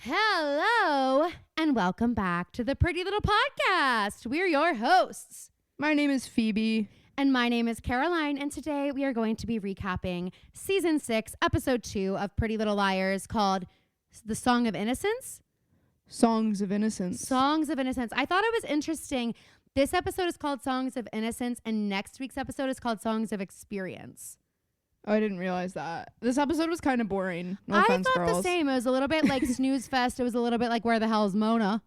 Hello, and welcome back to the Pretty Little Podcast. We're your hosts. My name is Phoebe. And my name is Caroline, and today we are going to be recapping Season 6, Episode 2 of Pretty Little Liars called The Song of Innocence? Songs of Innocence. Songs of Innocence. I thought it was interesting. This episode is called Songs of Innocence, and next week's episode is called Songs of Experience. Oh, I didn't realize that. This episode was kind of boring. No I offense, thought girls. the same. It was a little bit like Snooze Fest. It was a little bit like Where the Hell's Mona?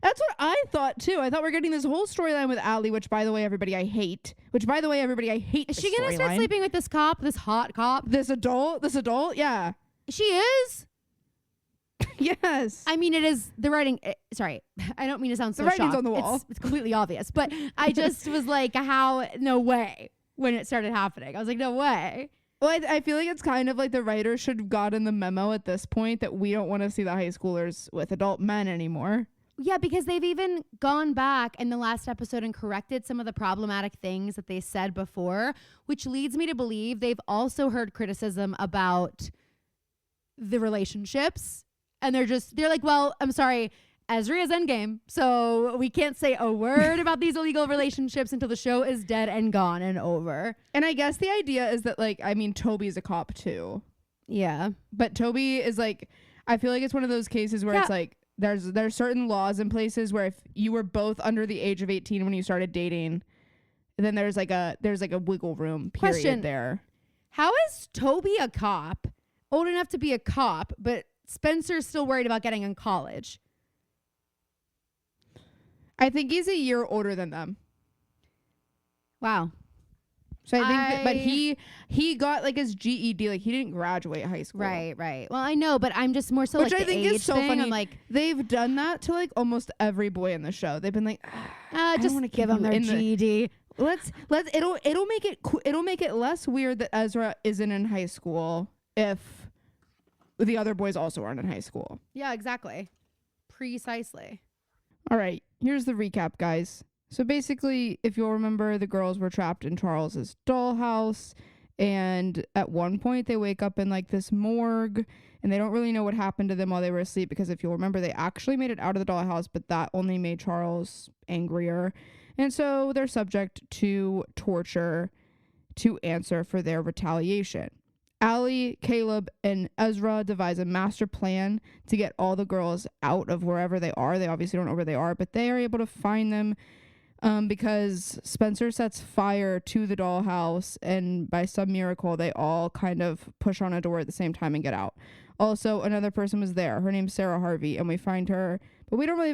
That's what I thought, too. I thought we're getting this whole storyline with Allie, which, by the way, everybody, I hate. Is she going to start sleeping with this cop, this hot cop? This adult? Yeah. She is? Yes. I mean, it is the writing. Sorry, I don't mean to sound so shocked. The writing's on the wall. It's completely obvious. But I just was like, how? No way. When it started happening, I was like, no way. Well, I feel like it's kind of like the writers should have gotten the memo at this point that we don't want to see the high schoolers with adult men anymore. Yeah, because they've even gone back in the last episode and corrected some of the problematic things that they said before, which leads me to believe they've also heard criticism about the relationships. And they're like, well, I'm sorry, Ezra is endgame, so we can't say a word about these illegal relationships until the show is dead and gone and over. And I guess the idea is that, like, I mean, Toby's a cop too. Yeah. But Toby is like, I feel like it's one of those cases where it's like, there's certain laws in places where if you were both under the age of 18 when you started dating, then there's like a wiggle room period. Question. There. How is Toby a cop, old enough to be a cop, but Spencer's still worried about getting in college? I think he's a year older than them. Wow. So I think but he got like his GED, like he didn't graduate high school. Right. Well, I know, but I'm just more so which like I think age is so thing. funny. I'm like, they've done that to like almost every boy in the show. They've been like, just give them their GED. It'll make it less weird that Ezra isn't in high school if the other boys also aren't in high school. Yeah, exactly. Precisely. All right, here's the recap, guys. So basically, if you'll remember, the girls were trapped in Charles's dollhouse, and at one point they wake up in like this morgue, and they don't really know what happened to them while they were asleep, because if you'll remember, they actually made it out of the dollhouse, but that only made Charles angrier. And so they're subject to torture to answer for their retaliation. Allie, Caleb, and Ezra devise a master plan to get all the girls out of wherever they are. They obviously don't know where they are, but they are able to find them because Spencer sets fire to the dollhouse, and by some miracle, they all kind of push on a door at the same time and get out. Also, another person was there. Her name's Sara Harvey, and we find her, but we don't really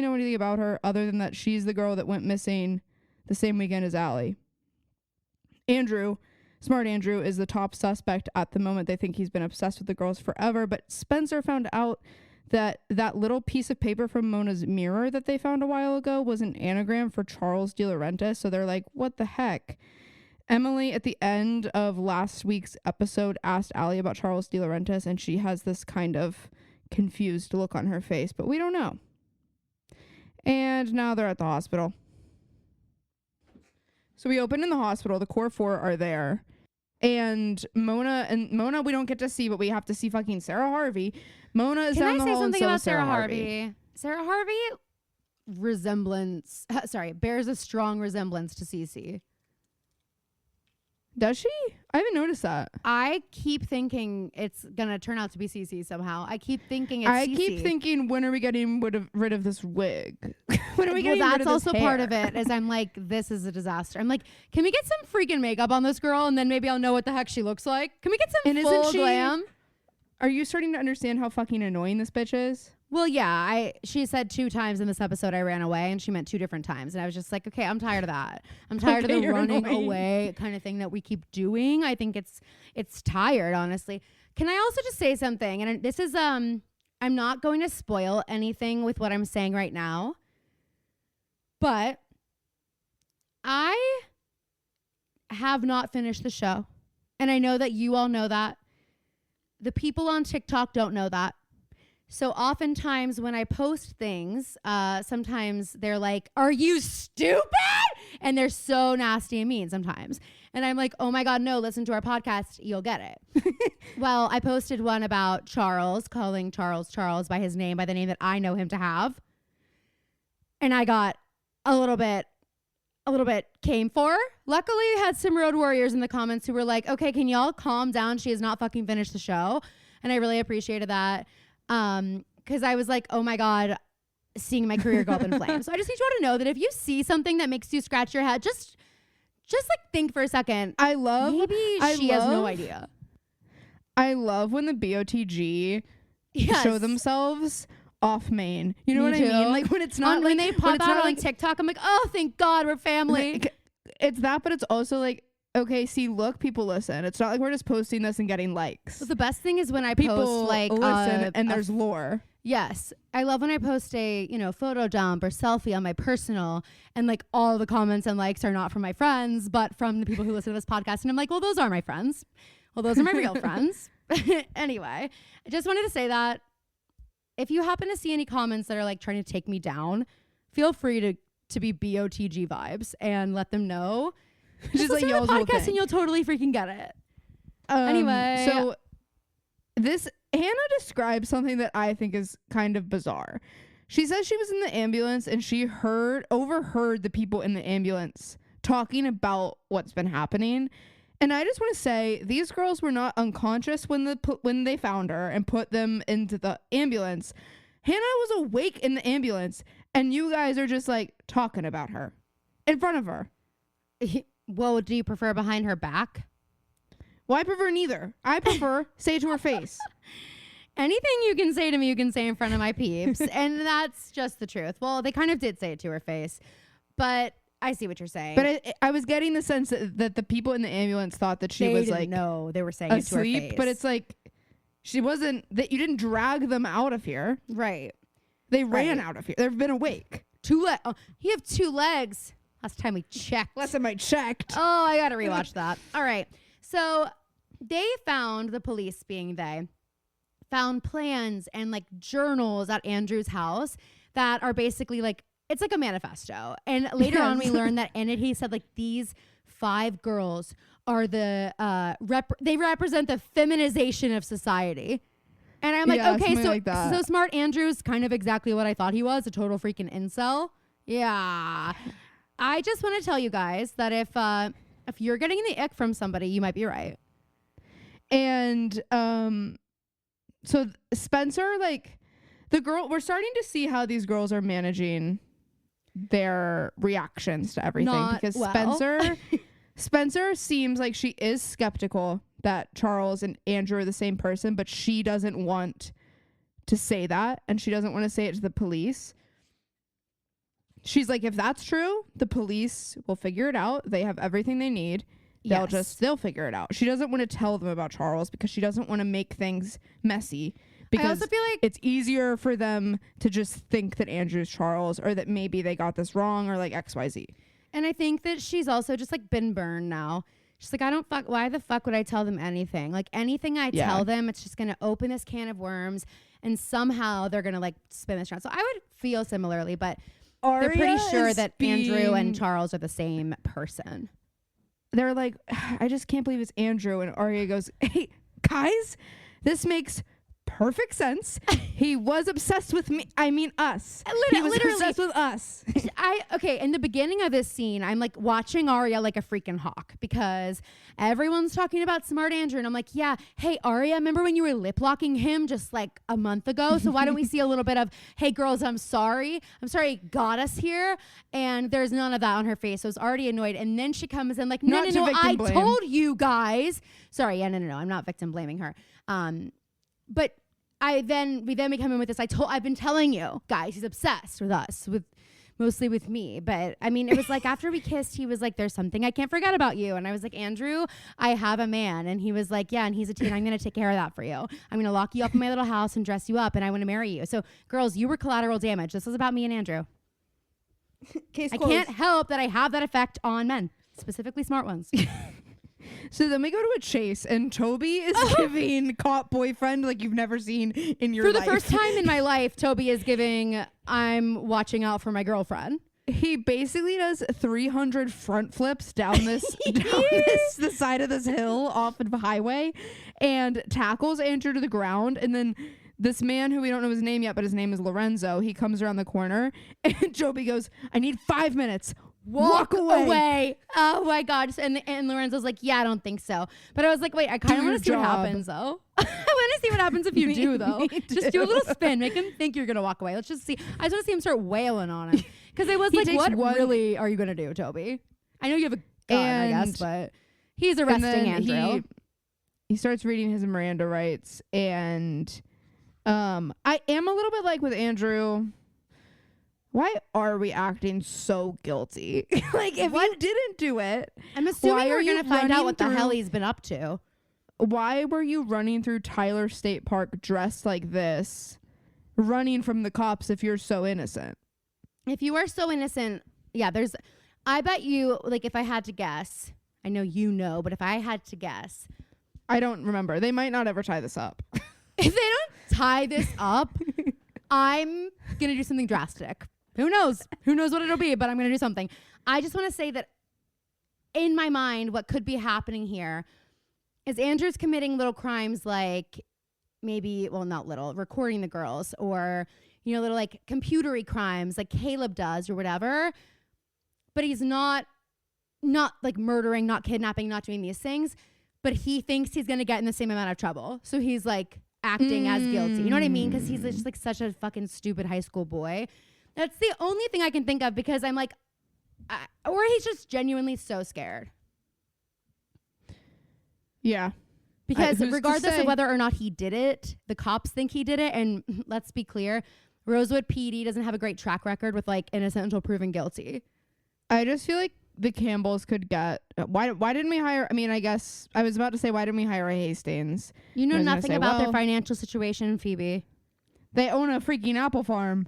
know anything about her other than that she's the girl that went missing the same weekend as Allie. Smart Andrew is the top suspect at the moment. They think he's been obsessed with the girls forever, but Spencer found out that little piece of paper from Mona's mirror that they found a while ago was an anagram for Charles De Laurentiis, so they're like, what the heck? Emily, at the end of last week's episode, asked Allie about Charles De Laurentiis, and she has this kind of confused look on her face, but we don't know. And now they're at the hospital. So we open in the hospital. The core four are there. And Mona, we don't get to see, but we have to see fucking Sara Harvey. Mona is down the hall. Can I say something about Sara Harvey? Sara Harvey bears a strong resemblance to Cece. Does she? I haven't noticed that. I keep thinking it's gonna turn out to be Cece somehow. I keep thinking it's Cece. I keep thinking, when are we getting rid of this wig? When are we getting rid of this hair? That's also part of it, is I'm like, this is a disaster. I'm like, can we get some freaking makeup on this girl, and then maybe I'll know what the heck she looks like? Can we get some full glam? Are you starting to understand how fucking annoying this bitch is? Well, yeah, she said 2 times in this episode I ran away, and she meant 2 different times. And I was just like, okay, I'm tired of that. I'm tired of the running away kind of thing that we keep doing. I think it's tired, honestly. Can I also just say something? And this is, I'm not going to spoil anything with what I'm saying right now, but I have not finished the show. And I know that you all know that. The people on TikTok don't know that. So oftentimes when I post things, sometimes they're like, are you stupid? And they're so nasty and mean sometimes. And I'm like, oh my God, no, listen to our podcast. You'll get it. Well, I posted one about Charles, calling Charles by his name, by the name that I know him to have. And I got a little bit came for. Luckily, I had some road warriors in the comments who were like, okay, can y'all calm down? She has not fucking finished the show. And I really appreciated that. Because I was like, oh my God, seeing my career go up in flames. So I just need you all to know that if you see something that makes you scratch your head, just like think for a second. Maybe she has no idea. I love when the BOTG show themselves off main. You know what I mean? Like when it's not when they pop out on TikTok, I'm like, oh, thank God we're family. It's that, but it's also like, okay, see, look, people listen. It's not like we're just posting this and getting likes. Well, the best thing is when I people post like listen and there's lore. Yes. I love when I post a, photo dump or selfie on my personal and like all the comments and likes are not from my friends, but from the people who listen to this podcast. And I'm like, well, those are my friends. Well, those are my real friends. Anyway, I just wanted to say that if you happen to see any comments that are like trying to take me down, feel free to be BOTG vibes and let them know. Just listen to the podcast and you'll totally freaking get it. Anyway. So Hanna describes something that I think is kind of bizarre. She says she was in the ambulance and she overheard the people in the ambulance talking about what's been happening. And I just want to say, these girls were not unconscious when they found her and put them into the ambulance. Hanna was awake in the ambulance, and you guys are just like talking about her in front of her. Well, do you prefer behind her back? Well, I prefer neither. I prefer say it to her face. Anything you can say to me, you can say in front of my peeps. And that's just the truth. Well, they kind of did say it to her face, but I see what you're saying. But I was getting the sense that the people in the ambulance thought that she was like, no, they were saying asleep, it to her face. But it's like, she wasn't, that you didn't drag them out of here. Right. They ran out of here. They've been awake. You have 2 legs. Last time I checked. Oh, I got to rewatch that. All right. So they found, the police being they, found plans and like journals at Andrew's house that are basically like, it's like a manifesto. And later on we learned that in it, he said like these 5 girls are they represent the feminization of society. And I'm like, okay, so smart Andrew's kind of exactly what I thought he was, a total freaking incel. Yeah. I just want to tell you guys that if you're getting the ick from somebody, you might be right. And so Spencer, like we're starting to see how these girls are managing their reactions to everything because Spencer seems like she is skeptical that Charles and Andrew are the same person, but she doesn't want to say that, and she doesn't want to say it to the police. She's like, if that's true, the police will figure it out. They have everything they need. They'll figure it out. She doesn't want to tell them about Charles because she doesn't want to make things messy. Because I also feel like it's easier for them to just think that Andrew's Charles, or that maybe they got this wrong, or like XYZ. And I think that she's also just like been burned now. She's like, why the fuck would I tell them anything? Like anything I tell them, it's just going to open this can of worms and somehow they're going to like spin this around. So I would feel similarly, but they're pretty sure that Andrew and Charles are the same person. They're like, I just can't believe it's Andrew. And Aria goes, hey, guys, this makes perfect sense. He was obsessed with me. I mean, us. He was obsessed with us. In the beginning of this scene, I'm like watching Aria like a freaking hawk because everyone's talking about smart Andrew. And I'm like, yeah, hey, Aria, remember when you were lip locking him just like a month ago? So why don't we see a little bit of, hey, girls, I'm sorry it got us here. And there's none of that on her face. So I was already annoyed. And then she comes in like, no, I told you guys. Sorry, yeah, no, I'm not victim blaming her. But we then come in with this. I've been telling you guys, he's obsessed with us, mostly with me. But I mean, it was like after we kissed, he was like, there's something I can't forget about you. And I was like, Andrew, I have a man. And he was like, yeah, and he's a teen. I'm going to take care of that for you. I'm going to lock you up in my little house and dress you up. And I want to marry you. So girls, you were collateral damage. This is about me and Andrew. Case I closed. can't help that I have that effect on men, specifically smart ones. So then we go to a chase, and Toby is giving cop boyfriend like you've never seen in your life. For the first time in my life, Toby is giving, I'm watching out for my girlfriend. he basically does 300 front flips down the side of this hill off of the highway and tackles Andrew to the ground. And then this man who we don't know his name yet, but his name is Lorenzo, he comes around the corner and Joby goes, I need 5 minutes. Walk away. Oh my God. And Lorenzo's like, yeah, I don't think so. But I was like, wait, I kind of want to see what happens though. I want to see what happens if you do though. Just do a little spin. Make him think you're going to walk away. Let's just see. I just want to see him start wailing on him. Because it was like, what really are you going to do, Toby? I know you have a gun, I guess, but he's arresting Andrew. He starts reading his Miranda rights. And I am a little bit like with Andrew. Why are we acting so guilty? Like, if you didn't do it, I'm assuming we're going to find out what the hell he's been up to. Why were you running through Tyler State Park dressed like this, running from the cops if you're so innocent? If you are so innocent, yeah, I bet you, like, if I had to guess, I know you know, but if I had to guess. I don't remember. They might not ever tie this up. If they don't tie this up, I'm going to do something drastic. Who knows? Who knows what it'll be, but I'm going to do something. I just want to say that in my mind, what could be happening here is Andrew's committing little crimes like maybe, well, not little, recording the girls or, you know, little like computery crimes like Caleb does or whatever. But he's not like murdering, not kidnapping, not doing these things. But he thinks he's going to get in the same amount of trouble. So he's like acting as guilty. You know what I mean? Because he's just like such a fucking stupid high school boy. That's the only thing I can think of because I'm like, or he's just genuinely so scared. Yeah. Because regardless of whether or not he did it, the cops think he did it. And let's be clear, Rosewood PD doesn't have a great track record with like innocent until proven guilty. I just feel like the Campbells could get, why didn't we hire, I mean, I guess I was about to say, why didn't we hire a Hastings? You know nothing about their financial situation, Phoebe. They own a freaking apple farm.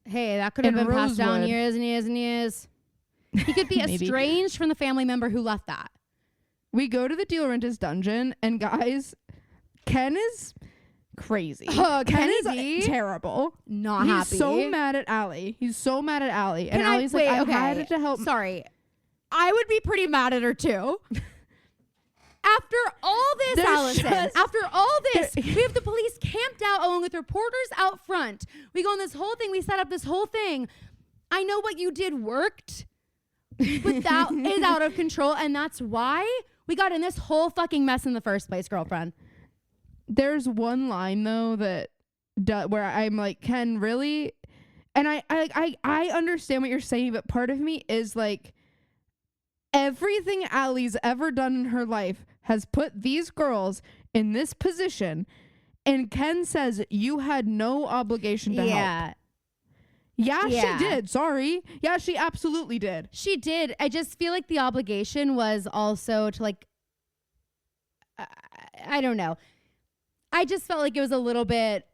Hey, that could have been passed down years and years and years. He could be estranged from the family member who left that. We go to the De Laurentiis dungeon, and guys, Ken is crazy. Ken is terrible. Not happy. He's so mad at Allie. And Allie's like, I had to help. Sorry. I would be pretty mad at her too. After all this, Allison, after all this, we have the police camped out along with reporters out front. We go on this whole thing. We set up this whole thing. I know what you did worked, but that is out of control. And that's why we got in this whole fucking mess in the first place, girlfriend. There's one line, though, where I'm like, Ken, really? And I understand what you're saying, but part of me is like, everything Allie's ever done in her life has put these girls in this position, and Ken says you had no obligation to help. Yeah, she did. Sorry. Yeah, she absolutely did. She did. I just feel like the obligation was also to like, I don't know. I just felt like it was a little bit.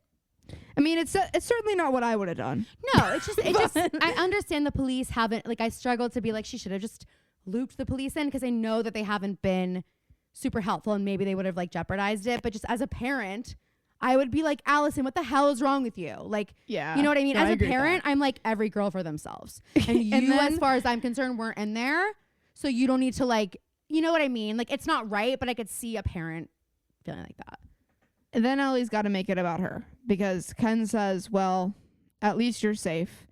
I mean, it's certainly not what I would have done. No, it's just I understand the police haven't, like, I struggled to be like, she should have just looped the police in because I know that they haven't been super helpful and maybe they would have like jeopardized it. But just as a parent, I would be like, Allison, what the hell is wrong with you? Like, yeah, you know what I mean? No, as a parent, I'm like, every girl for themselves. And you, as far as I'm concerned, weren't in there. So you don't need to like, you know what I mean? Like, it's not right, but I could see a parent feeling like that. And then Allie's got to make it about her because Ken says, well, at least you're safe.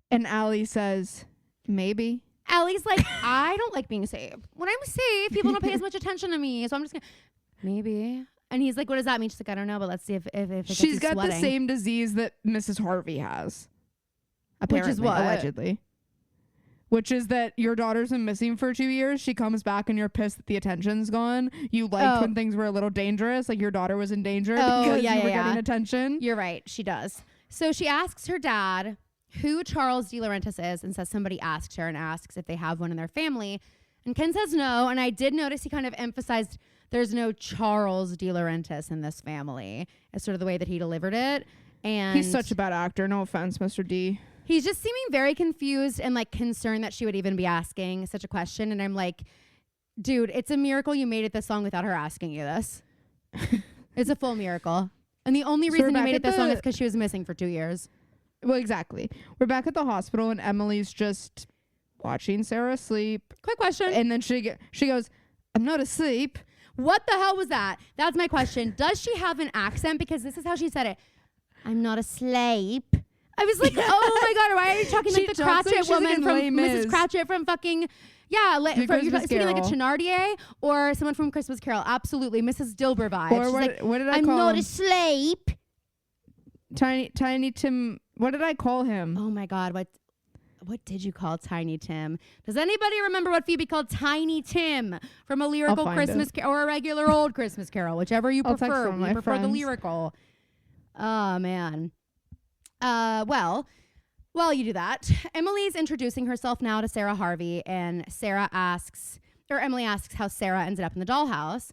And Allie says, maybe. Allie's like, I don't like being safe. When I'm safe, people don't pay as much attention to me. So I'm just going to, maybe. And he's like, what does that mean? She's like, I don't know, but let's see if it gets she's got sweating. The same disease that Mrs. Harvey has. Apparently, which is what? Allegedly. Which is that your daughter's been missing for 2 years. She comes back and you're pissed that the attention's gone. You liked when things were a little dangerous, like your daughter was in danger because you were getting attention. You're right. She does. So she asks her dad who Charles De Laurentiis is and says somebody asked her and asks if they have one in their family. And Ken says no. And I did notice he kind of emphasized there's no Charles De Laurentiis in this family. It's sort of the way that he delivered it. And he's such a bad actor. No offense, Mr. D. He's just seeming very confused and like concerned that she would even be asking such a question. And I'm like, dude, it's a miracle you made it this long without her asking you this. It's a full miracle. And the only reason you made it this long is because she was missing for 2 years. Well, exactly. We're back at the hospital and Emily's just watching Sarah sleep. Quick question. And then she goes, I'm not asleep. What the hell was that? That's my question. Does she have an accent? Because this is how she said it. I'm not asleep. I was like, oh my God, why are you talking like the Cratchit woman from Mrs. Cratchit from fucking, you're speaking like a Thenardier or someone from Christmas Carol. Absolutely. Mrs. Dilber vibe. Or what did I call him? I'm not asleep. Tiny Tim. What did I call him? Oh my God. What did you call Tiny Tim? Does anybody remember what Phoebe called Tiny Tim from a lyrical Christmas or a regular old Christmas Carol, whichever you prefer. We prefer the lyrical. Oh man. Well, while you do that, Emily's introducing herself now to Sara Harvey, and Emily asks how Sara ended up in the dollhouse,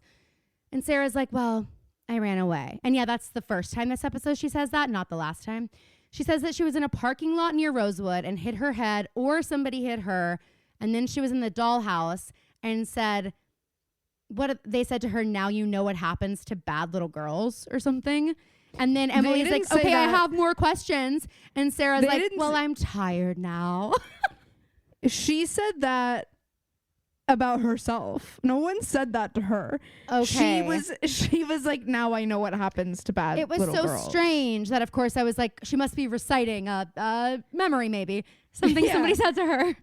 and Sarah's like, well, I ran away. And yeah, that's the first time this episode she says that, not the last time. She says that she was in a parking lot near Rosewood and hit her head, or somebody hit her, and then she was in the dollhouse and said, what they said to her, now you know what happens to bad little girls or something. And then Emily's like, okay, I have more questions. And Sarah's like, well, I'm tired now. She said that about herself. No one said that to her. Okay. She was like, now I know what happens to bad little girls. It was so strange that, of course, I was like, she must be reciting a memory, maybe. Something somebody said to her.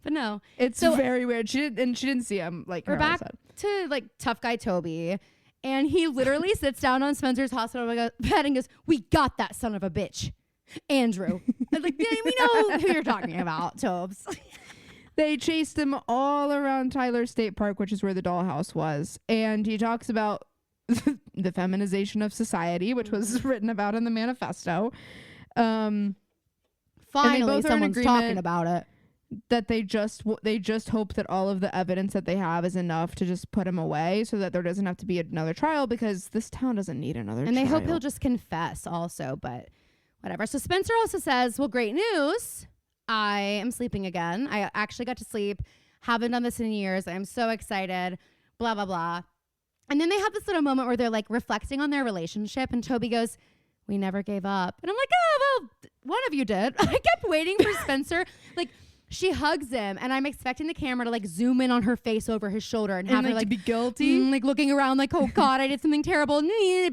But no. It's very weird. She didn't see him. Like, we're back to like tough guy Toby. And he literally sits down on Spencer's hospital bed and goes, we got that son of a bitch, Andrew. I'm like, yeah, we know who you're talking about, Tobes. They chased him all around Tyler State Park, which is where the dollhouse was. And he talks about the feminization of society, which was written about in the manifesto. Finally, someone's talking about it. That they just hope that all of the evidence that they have is enough to just put him away so that there doesn't have to be another trial, because this town doesn't need another trial. And they hope he'll just confess also, but whatever. So Spencer also says, well, great news. I am sleeping again. I actually got to sleep. Haven't done this in years. I'm so excited. Blah, blah, blah. And then they have this little moment where they're like reflecting on their relationship, and Toby goes, we never gave up. And I'm like, oh, well, one of you did. I kept waiting for Spencer. Like, she hugs him, and I'm expecting the camera to like zoom in on her face over his shoulder and have her like to be guilty, like looking around like, oh God, I did something terrible,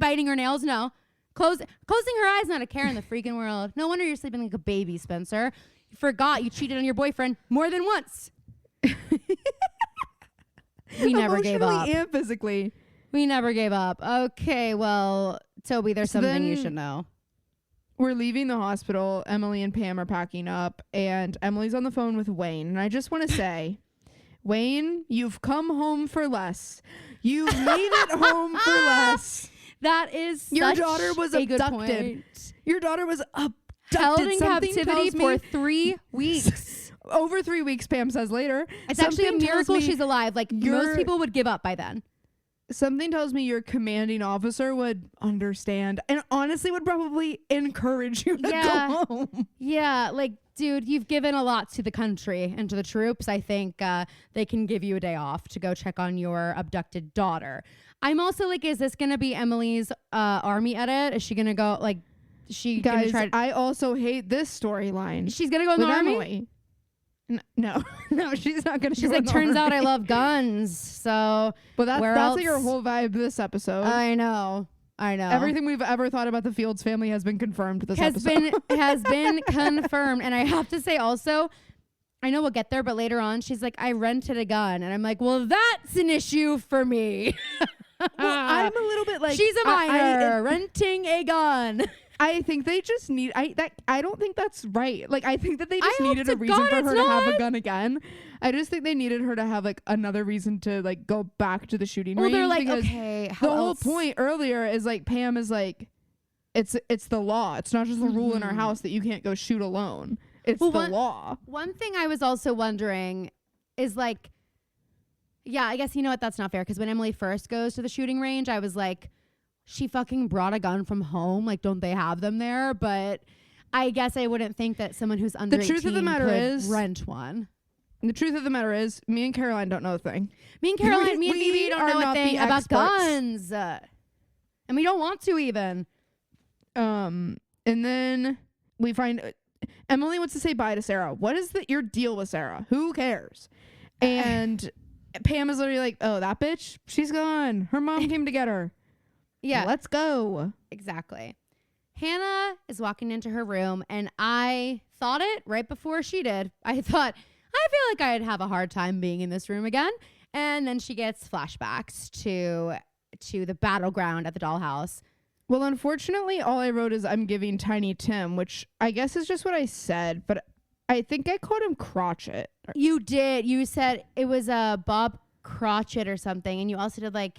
biting her nails. No, closing her eyes, not a care in the freaking world. No wonder you're sleeping like a baby, Spencer. You forgot you cheated on your boyfriend more than once. We never gave up. Emotionally and physically. We never gave up. Okay, well, Toby, there's something you should know. We're leaving the hospital. Emily and Pam are packing up, and Emily's on the phone with Wayne. And I just want to say, Wayne, you've come home for less. You've made it home for less. That is your daughter was abducted. Your daughter was abducted. Held in captivity for 3 weeks. Over 3 weeks, Pam says later. It's actually a miracle she's alive. Like, most people would give up by then. Something tells me your commanding officer would understand and honestly would probably encourage you to go home. Yeah, like, dude, you've given a lot to the country and to the troops. I think they can give you a day off to go check on your abducted daughter. I'm also like, is this going to be Emily's army edit? Is she going to go, like, Guys, I also hate this storyline. She's going to go in the army? Emily. No, she's not going to. She's like, turns out I love guns. So, but that's like your whole vibe this episode. I know. Everything we've ever thought about the Fields family has been confirmed this episode. Has been confirmed. And I have to say also, I know we'll get there, but later on, she's like, I rented a gun. And I'm like, well, that's an issue for me. Well, I'm a little bit like, she's a minor renting a gun. I think they just need. I don't think that's right. Like, I think that they just needed a reason for her to have a gun again. I just think they needed her to have like another reason to like go back to the shooting range. They're like, okay, the whole point earlier is like Pam is like, it's the law. It's not just a rule in our house that you can't go shoot alone. It's the law. One thing I was also wondering is like, yeah, I guess you know what? That's not fair, because when Emily first goes to the shooting range, I was like, she fucking brought a gun from home. Like, don't they have them there? But I guess I wouldn't think that someone who's under 18 could rent one. The truth of the matter is, me and Caroline don't know a thing. Me and Phoebe don't know a thing about guns. And we don't want to even. And then we find Emily wants to say bye to Sarah. What is your deal with Sarah? Who cares? And Pam is literally like, oh, that bitch, she's gone. Her mom came to get her. Yeah. Let's go. Exactly. Hanna is walking into her room, and I thought it right before she did. I thought, I feel like I'd have a hard time being in this room again. And then she gets flashbacks to the battleground at the dollhouse. Well, unfortunately, all I wrote is I'm giving Tiny Tim, which I guess is just what I said, but I think I called him Crotchet. You did. You said it was a Bob Crotchet or something, and you also did like,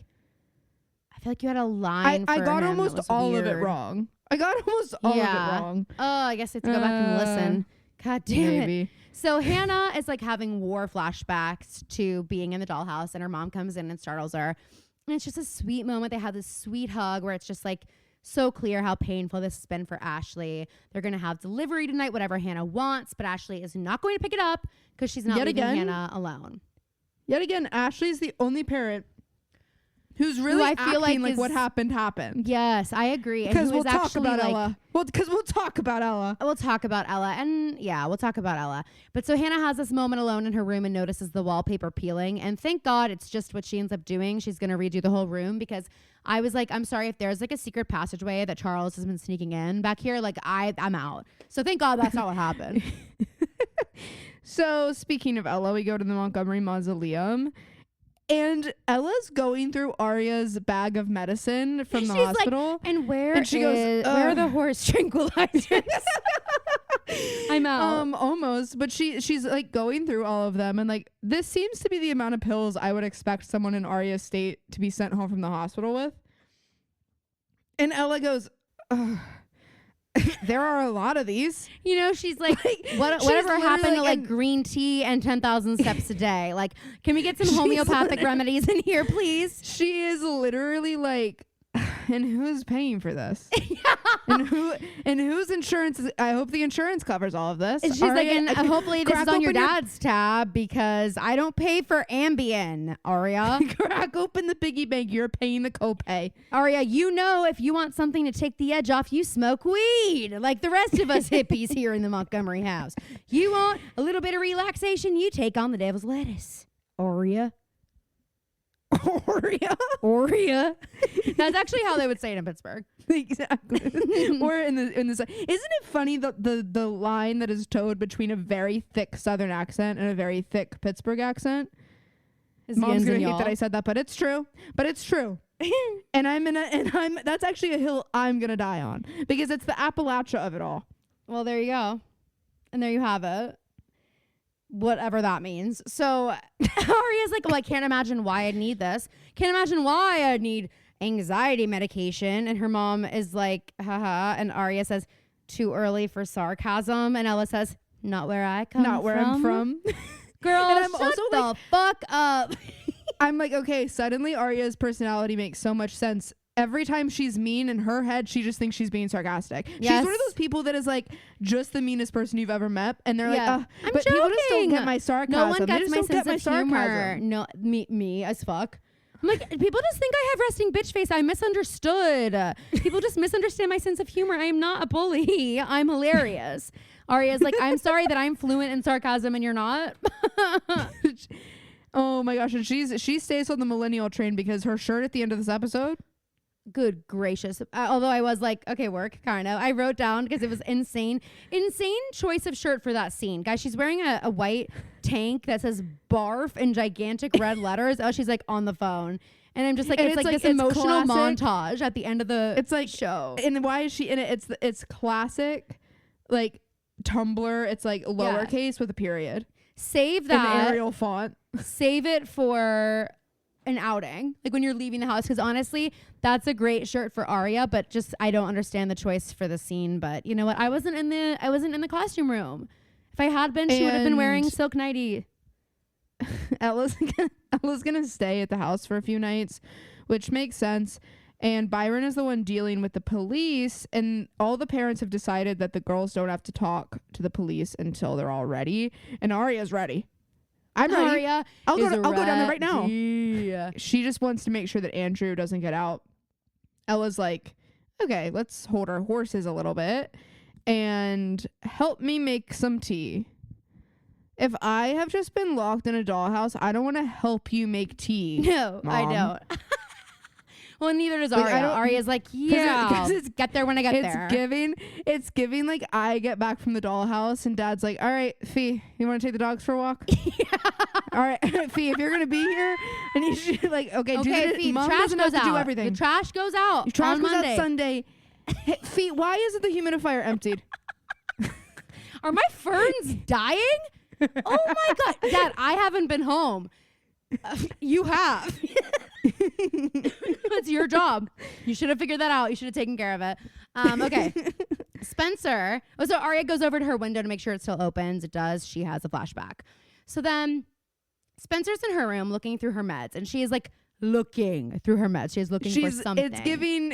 I feel like you had a line for I got him almost all of it wrong. I got almost all of it wrong. Oh, I guess I have to go back and listen. God damn Maybe. it. So Hanna is like having war flashbacks to being in the dollhouse, and her mom comes in and startles her. And it's just a sweet moment. They have this sweet hug where it's just like so clear how painful this has been for Ashley. They're going to have delivery tonight, whatever Hanna wants, but Ashley is not going to pick it up because she's not leaving Hanna alone. Yet again, Ashley's the only parent who's really acting like what happened. Yes, I agree. Because we'll talk about Ella. Well, because we'll talk about Ella. We'll talk about Ella. And yeah, we'll talk about Ella. But so Hanna has this moment alone in her room and notices the wallpaper peeling. And thank God it's just what she ends up doing. She's going to redo the whole room, because I was like, I'm sorry, if there's like a secret passageway that Charles has been sneaking in back here, like I'm out. So thank God that's not what happened. So speaking of Ella, we go to the Montgomery Mausoleum. And Ella's going through Aria's bag of medicine from the hospital. Like, and where are the horse tranquilizers? I'm out. Almost, but she's like going through all of them, and like this seems to be the amount of pills I would expect someone in Aria's state to be sent home from the hospital with. And Ella goes, ugh. There are a lot of these. You know, she's like whatever happened to like green tea and 10,000 steps a day? Like, can we get some homeopathic remedies in here, please? She is literally like, and who's paying for this? and whose insurance I hope the insurance covers all of this. And she's like, and hopefully this is on your dad's tab, because I don't pay for Ambien, Aria. Crack open the piggy bank. You're paying the copay. Aria, you know, if you want something to take the edge off, you smoke weed like the rest of us hippies here in the Montgomery house. You want a little bit of relaxation, you take on the devil's lettuce, Aria. Aria. That's actually how they would say it in Pittsburgh. Exactly. Or in this, isn't it funny the line that is towed between a very thick Southern accent and a very thick Pittsburgh accent? Mom's gonna hate that I said that, but it's true. And that's actually a hill I'm gonna die on, because it's the Appalachia of it all. Well, there you go, and there you have it. Whatever that means. So Aria's like, well, I can't imagine why I'd need this. Can't imagine why I'd need anxiety medication. And her mom is like, haha. And Aria says, too early for sarcasm. And Ella says, not where I come from. Not where I'm from. Girl, and I'm shut the fuck up. I'm like, okay, suddenly Aria's personality makes so much sense. Every time she's mean, in her head, she just thinks she's being sarcastic. Yes. She's one of those people that is like just the meanest person you've ever met. And they're like, I'm but joking. People just don't get my sarcasm. No one gets my sense of humor. No, me as fuck. I'm like, people just think I have resting bitch face. I misunderstood. People just misunderstand my sense of humor. I am not a bully. I'm hilarious. Aria's like, I'm sorry that I'm fluent in sarcasm and you're not. Oh my gosh. And she stays on the millennial train because her shirt at the end of this episode. Good gracious. Although I was like, okay, work, kind of. I wrote down, because it was insane choice of shirt for that scene. Guys, she's wearing a white tank that says barf in gigantic red letters. Oh, she's like on the phone. And I'm just like, it's like this emotional montage at the end of the show. And why is she in it? It's classic, like Tumblr. It's like lowercase with a period. Save that. In Arial font. Save it for an outing, like when you're leaving the house, because honestly that's a great shirt for Aria, but just I don't understand the choice for the scene. But you know what, I wasn't in the costume room. If I had been, she would have been wearing silk nightie. Ella's gonna stay at the house for a few nights, which makes sense. And Byron is the one dealing with the police, and all the parents have decided that the girls don't have to talk to the police until they're all ready, and Aria's ready. I'm ready. Aria I'll go down there right now. She just wants to make sure that Andrew doesn't get out. Ella's like, okay, let's hold our horses a little bit. and help me make some tea. If I have just been locked in a dollhouse, I don't want to help you make tea. No, Mom. I don't. Well, neither does Like, Aria. Aria's like, yeah, Cause it's get there when I get there. It's giving like I get back from the dollhouse and Dad's like, all right, Fee, you want to take the dogs for a walk? All right, Fee, if you're gonna be here, I need you to like, okay, Fee, Mom trash doesn't have goes to out. do everything. The trash goes out. The trash on goes Monday. out Sunday. Hey, Fee, why isn't the humidifier emptied? Are my ferns dying? Oh my God, Dad, I haven't been home. You have. It's your job. You should have figured that out. You should have taken care of it. Okay. Spencer. Oh, so Aria goes over to her window to make sure it still opens. It does. She has a flashback. So then Spencer's in her room looking through her meds, and she is like looking through her meds. She's looking for something. It's giving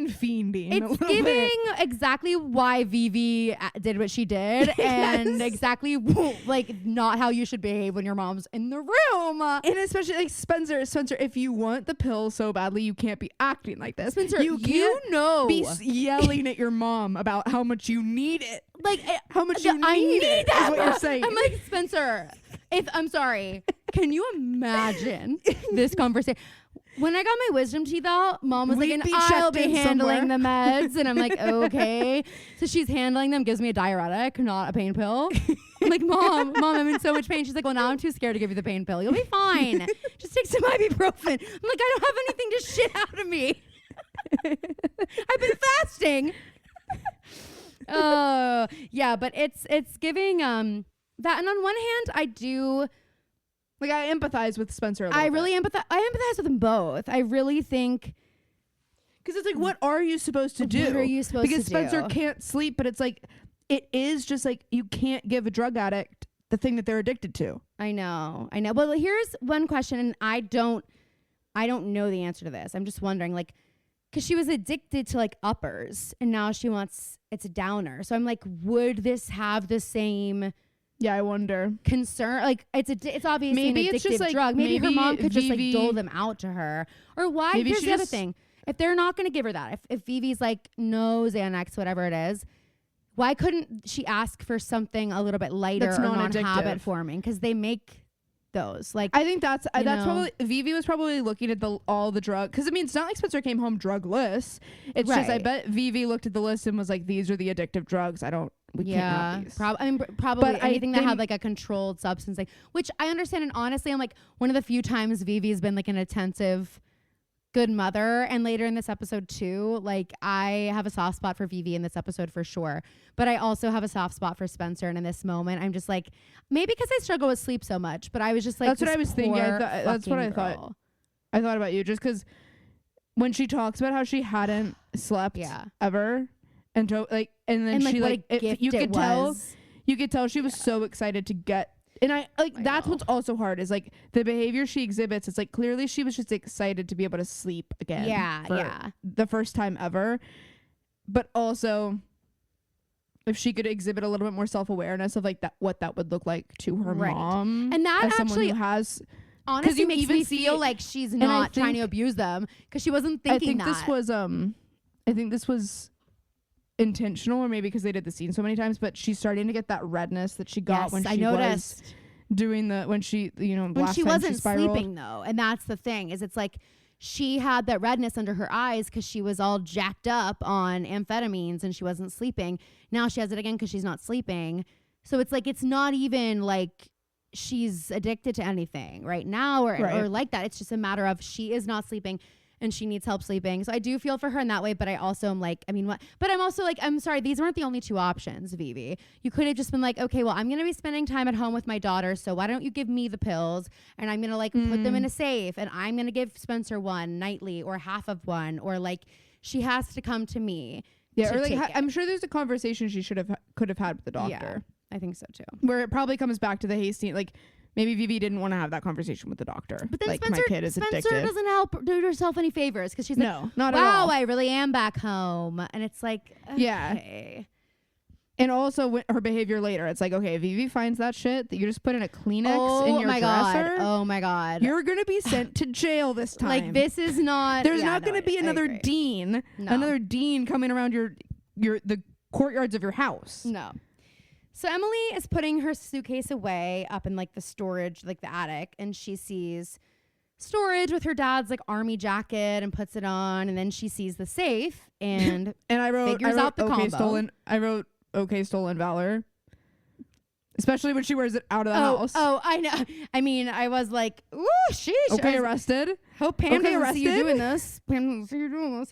fiending. It's giving exactly why Vivi did what she did, and exactly like not how you should behave when your mom's in the room. And especially like Spencer, if you want the pill so badly, you can't be acting like this. Spencer, you can't be yelling at your mom about how much you need it. Like how much you need it is what you're saying. I'm like, Spencer, I'm sorry. Can you imagine this conversation? When I got my wisdom teeth out, Mom was like, and I'll be handling the meds. And I'm like, okay. So she's handling them, gives me a diuretic, not a pain pill. I'm like, Mom, I'm in so much pain. She's like, well, now I'm too scared to give you the pain pill. You'll be fine. Just take some ibuprofen. I'm like, I don't have anything to shit out of me. I've been fasting. Oh, yeah, but it's giving that. And on one hand, I do... Like, I empathize with Spencer a little I empathize with them both. I really think... Because it's like, what are you supposed to do? What are you supposed to do? Because Spencer can't sleep, but it's like, it is just like, you can't give a drug addict the thing that they're addicted to. I know. Well, here's one question, and I don't know the answer to this. I'm just wondering, like, because she was addicted to, like, uppers, and now she wants... It's a downer. So I'm like, would this have the same... Yeah, I wonder. Concern, like it's obviously maybe an it's addictive just like, drug. Maybe her mom could just like Vivi, dole them out to her, or why? Maybe Here's the other thing: if they're not going to give her that, if Vivi's like no Xanax, whatever it is, why couldn't she ask for something a little bit lighter that's or non-addictive, non-habit forming? Because they make those. Like I think that's know? probably Vivi was probably looking at all the drug, because I mean it's not like Spencer came home drugless. It's just I bet Vivi looked at the list and was like, these are the addictive drugs. We can't have these. Probably but anything that had like a controlled substance, like, which I understand. And honestly, I'm like one of the few times Vivi's been like an attentive, good mother. And later in this episode too, like I have a soft spot for Vivi in this episode for sure. But I also have a soft spot for Spencer. And in this moment, I'm just like, maybe because I struggle with sleep so much, but I was just like, that's what I was thinking. That's what I thought. I thought about you just because when she talks about how she hadn't slept ever. And then she like you could tell she was so excited to get, and I that's what's also hard is like the behavior she exhibits. It's like clearly she was just excited to be able to sleep again. Yeah. The first time ever. But also if she could exhibit a little bit more self-awareness of like that, what that would look like to her mom. And that actually someone who has honestly makes me feel like she's not trying to abuse them because she wasn't thinking that. I think this was intentional, or maybe because they did the scene so many times, but she's starting to get that redness that she got when she was doing when she wasn't sleeping though. And that's the thing is it's like she had that redness under her eyes because she was all jacked up on amphetamines and she wasn't sleeping. Now she has it again because she's not sleeping. So it's like it's not even like she's addicted to anything right now or like that. It's just a matter of she is not sleeping and she needs help sleeping. So I do feel for her in that way, but I also am like, I mean, what? But I'm also like, I'm sorry, these weren't the only two options, Vivi. You could have just been like, okay, well, I'm going to be spending time at home with my daughter, so why don't you give me the pills, and I'm going to like put them in a safe, and I'm going to give Spencer one nightly or half of one, or like she has to come to me. Yeah, or like I'm sure there's a conversation she could have had with the doctor. Yeah, I think so too. Where it probably comes back to the hasty, like, maybe Vivi didn't want to have that conversation with the doctor. But then like, Spencer, my kid is Spencer addicted. doesn't do herself any favors because she's like, not wow, at all. I really am back home. And it's like, okay. Yeah. And also her behavior later. It's like, okay, Vivi finds that shit that you just put in a Kleenex in your dresser. Oh my God. You're going to be sent to jail this time. Like, this is not. There's not going to be another dean. No. Another dean coming around the courtyards of your house. No. So Emily is putting her suitcase away up in like the storage, like the attic, and she sees storage with her dad's like army jacket and puts it on, and then she sees the safe and and I wrote out the okay, combo. I wrote okay, stolen valor. Especially when she wears it out of the house. Oh, I know. I mean, I was like, ooh, sheesh. Okay, arrested. Hope Pam Okay, doesn't see you arrested? doing this. Pam doesn't see you doing this.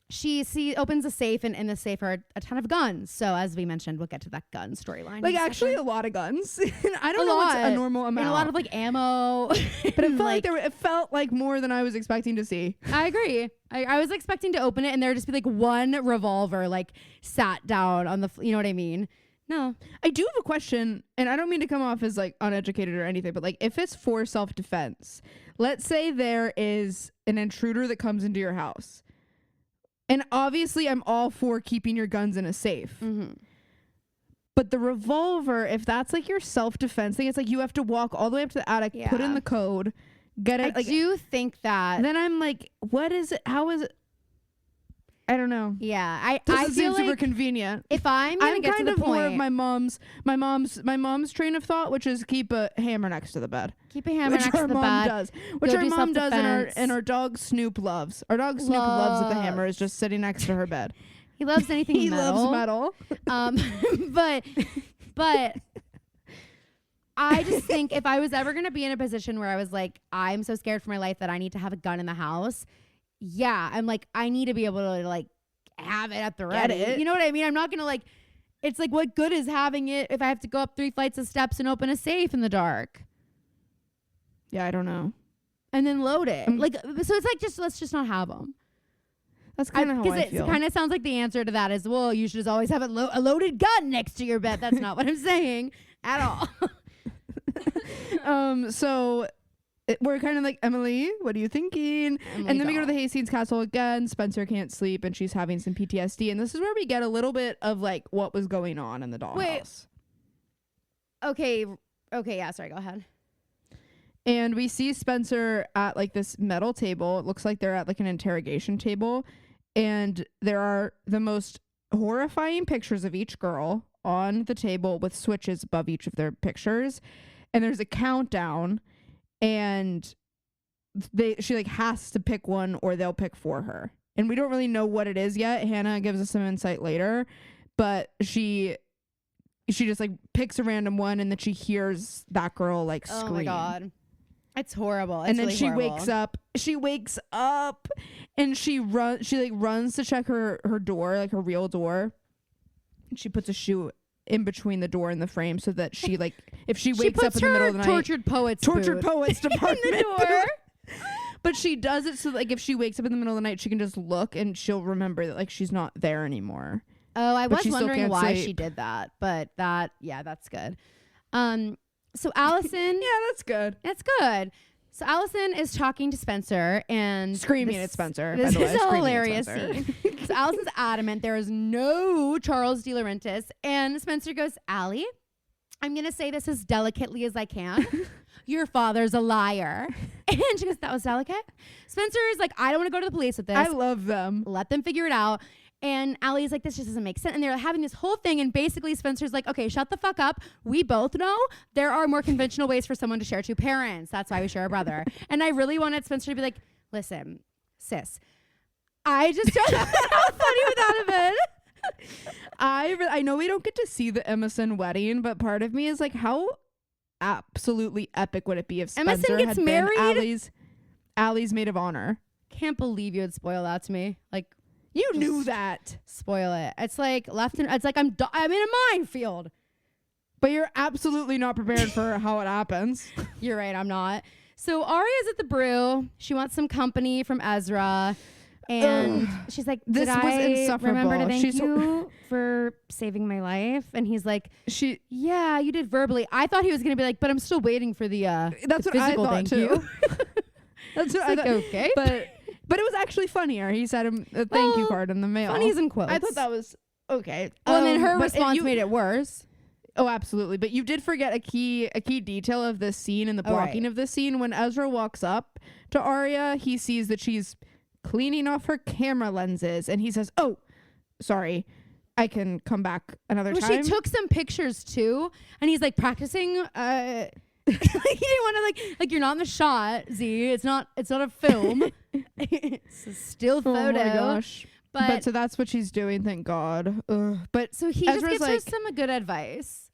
She opens a safe, and in the safe are a ton of guns. So as we mentioned, we'll get to that gun storyline. Like actually a lot of guns. I don't A know what's lot. a normal amount. And a lot of like ammo. but it felt like it felt like more than I was expecting to see. I agree. I was expecting to open it and there would just be like one revolver like sat down on the, you know what I mean? No. I do have a question, and I don't mean to come off as like uneducated or anything, but like if it's for self-defense, let's say there is an intruder that comes into your house. And obviously I'm all for keeping your guns in a safe. Mm-hmm. But the revolver, if that's like your self-defense thing, it's like you have to walk all the way up to the attic, put in the code, get it. I do think that. Then I'm like, what is it? How is it? I don't know. Yeah, I Doesn't feel seem super like convenient. if I'm gonna get to the point, more of my mom's train of thought, which is keep a hammer next to the bed. keep a hammer Which next our to the mom bed. does. Which Go our do mom does, self-defense. and our dog Snoop loves. Our dog Snoop loves that the hammer is just sitting next to her bed. He loves anything He metal. loves metal. But I just think if I was ever gonna be in a position where I was like, I'm so scared for my life that I need to have a gun in the house. Yeah, I'm like, I need to be able to like have it at the ready. it. You know what I mean? I'm not gonna like. It's like, what good is having it if I have to go up 3 flights of steps and open a safe in the dark Yeah, I don't know. and then load it? Like, so it's like, let's just not have them. That's kind of how I Because feel. it kind of sounds like the answer to that is, well, you should just always have a loaded gun next to your bed. That's not what I'm saying at all. So we're kind of like, Emily, what are you thinking? And then we go to the Hastings Castle again. Spencer can't sleep and she's having some PTSD. And this is where we get a little bit of like what was going on in the dollhouse. Okay, yeah, sorry, go ahead. And we see Spencer at like this metal table. It looks like they're at like an interrogation table. And there are the most horrifying pictures of each girl on the table with switches above each of their pictures. And there's a countdown. And she like has to pick one or they'll pick for her. And we don't really know what it is yet. Hanna gives us some insight later. But she just like picks a random one and then she hears that girl like scream. Oh my God. It's horrible. It's and then really she horrible. wakes up and she runs to check her door, like her real door. And she puts a shoe in between the door and the frame so that she like if she wakes up in the middle of the night, tortured poets department in the door. But she does it so like if she wakes up in the middle of the night, she can just look and she'll remember that like she's not there anymore. Oh, I But was she still wondering can't why say- she did that, but that's good. So Allison, Yeah, that's good. that's good. So Allison is talking to Spencer and Screaming at Spencer. This by the way, is a screaming at hilarious Spencer. scene. So Allison's adamant there is no Charles De Laurentiis, and Spencer goes, Allie, I'm gonna say this as delicately as I can. Your father's a liar. And she goes, that was delicate. Spencer is like, I don't want to go to the police with this. I love them. Let them figure it out. And Allie's like, this just doesn't make sense. And they're having this whole thing. And basically Spencer's like, okay, shut the fuck up. We both know there are more conventional ways for someone to share two parents. That's why we share a brother. And I really wanted Spencer to be like, listen, sis, I just don't know how funny with that have been. I know we don't get to see the Emerson wedding, but part of me is like, how absolutely epic would it be if Spencer Emerson gets had married? been Allie's maid of honor? Can't believe you would spoil that to me. Like, You knew that. spoil it. It's like it's like I'm in a minefield. But you're absolutely not prepared for how it happens. You're right, I'm not. So Aria's at the brew. She wants some company from Ezra. And she's like, This did was I insufferable. remember to thank She's you for saving my life? And he's like, She yeah, you did verbally. I thought he was going to be like, but I'm still waiting for the that's the what I physical thought thank too. you. That's what It's I like, thought. okay. But it was actually funnier. He said a thank you Well, card in the mail. Funnies and quotes. I thought that was okay. Well, and then her but response you- made it worse. Oh, absolutely. But you did forget a key detail of this scene and the blocking of this scene. When Ezra walks up to Aria, he sees that she's cleaning off her camera lenses and he says, "Oh, sorry." I can come back another Well, time. she took some pictures too, and he's like practicing. Like he didn't want to like you're not in the shot. Z, it's not a film. It's a still photo. Oh my gosh. But so that's what she's doing. Thank God. Ugh. But so he Ezra's just gives her some good advice.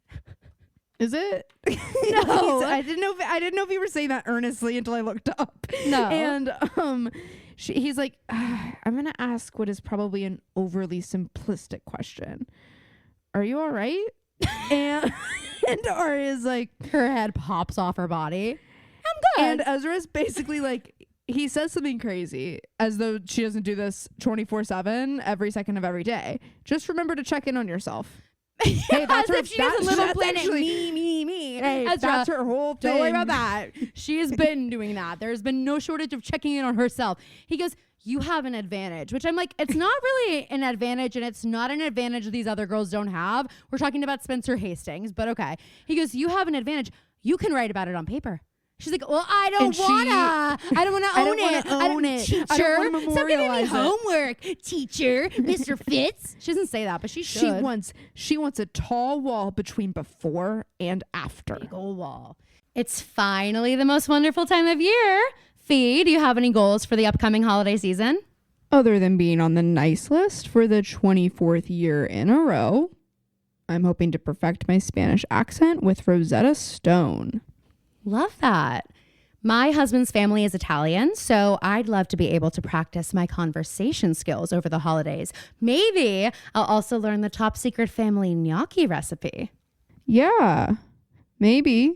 Is it? No, I didn't know if you were saying that earnestly until I looked up. No. And he's like, I'm gonna ask what is probably an overly simplistic question. Are you all right? and Aria's like, Her head pops off her body. I'm good. and Ezra's basically like, he says something crazy as though she doesn't do this 24/7 every second of every day. Just remember to check in on yourself. Hey, that's As her. if she does a little that's planet actually- me. Hey, Ezra, that's her whole thing. don't worry about that. She has been doing that. There's been no shortage of checking in on herself. He goes, you have an advantage, which I'm like, it's not really an advantage, and it's not an advantage these other girls don't have. We're talking about Spencer Hastings, but okay. He goes, you have an advantage. You can write about it on paper. She's like, well, I don't wanna own it. Teacher, I don't wanna stop giving me memorialize it. homework. Teacher, Mr. Fitz. She doesn't say that, but she should. She wants a tall wall between before and after. Big ol' wall. It's finally the most wonderful time of year. Fee, do you have any goals for the upcoming holiday season? Other than being on the nice list for the 24th year in a row, I'm hoping to perfect my Spanish accent with Rosetta Stone. Love that. My husband's family is Italian, so I'd love to be able to practice my conversation skills over the holidays. Maybe I'll also learn the top secret family gnocchi recipe. Yeah, maybe.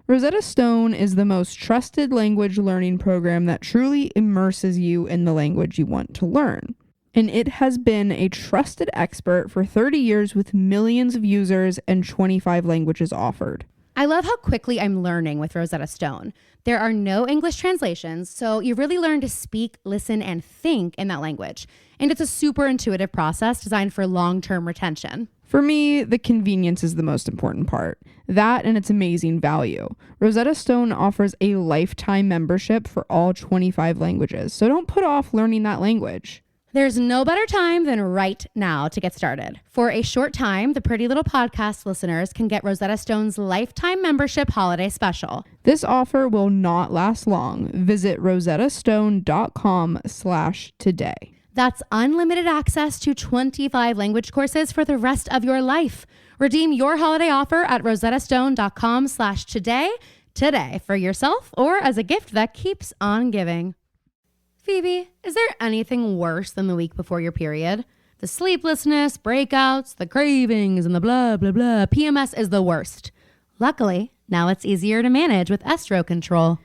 Rosetta Stone is the most trusted language learning program that truly immerses you in the language you want to learn. And it has been a trusted expert for 30 years with millions of users and 25 languages offered. I love how quickly I'm learning with Rosetta Stone. There are no English translations, so you really learn to speak, listen, and think in that language. And it's a super intuitive process designed for long-term retention. For me, the convenience is the most important part. That and its amazing value. Rosetta Stone offers a lifetime membership for all 25 languages, so don't put off learning that language. There's no better time than right now to get started. For a short time, the Pretty Little Podcast listeners can get Rosetta Stone's lifetime membership holiday special. This offer will not last long. Visit rosettastone.com/today. That's unlimited access to 25 language courses for the rest of your life. Redeem your holiday offer at rosettastone.com/today today for yourself or as a gift that keeps on giving. Phoebe, is there anything worse than the week before your period? The sleeplessness, breakouts, the cravings, and the blah, blah, blah. PMS is the worst. Luckily, now it's easier to manage with Estro Control.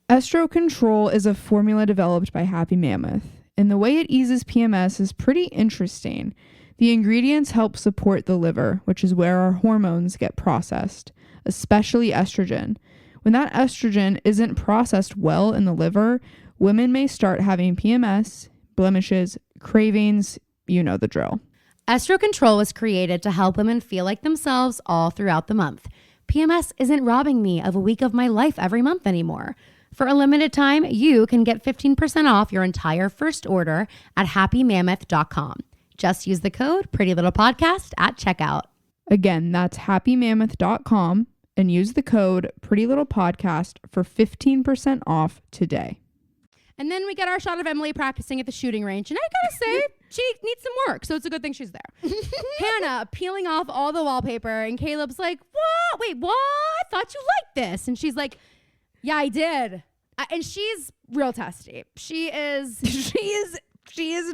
Estro Control is a formula developed by Happy Mammoth, and the way it eases PMS is pretty interesting. The ingredients help support the liver, which is where our hormones get processed, especially estrogen. When that estrogen isn't processed well in the liver, women may start having PMS, blemishes, cravings, you know the drill. Estro Control was created to help women feel like themselves all throughout the month. PMS isn't robbing me of a week of my life every month anymore. For a limited time, you can get 15% off your entire first order at happymammoth.com. Just use the code PrettyLittlePodcast at checkout. Again, that's happymammoth.com and use the code PrettyLittlePodcast for 15% off today. And then we get our shot of Emily practicing at the shooting range. And I gotta say, she needs some work. So it's a good thing she's there. Hannah peeling off all the wallpaper. And Caleb's like, what? Wait, what? I thought you liked this. And she's like, yeah, I did. And she's real testy. She is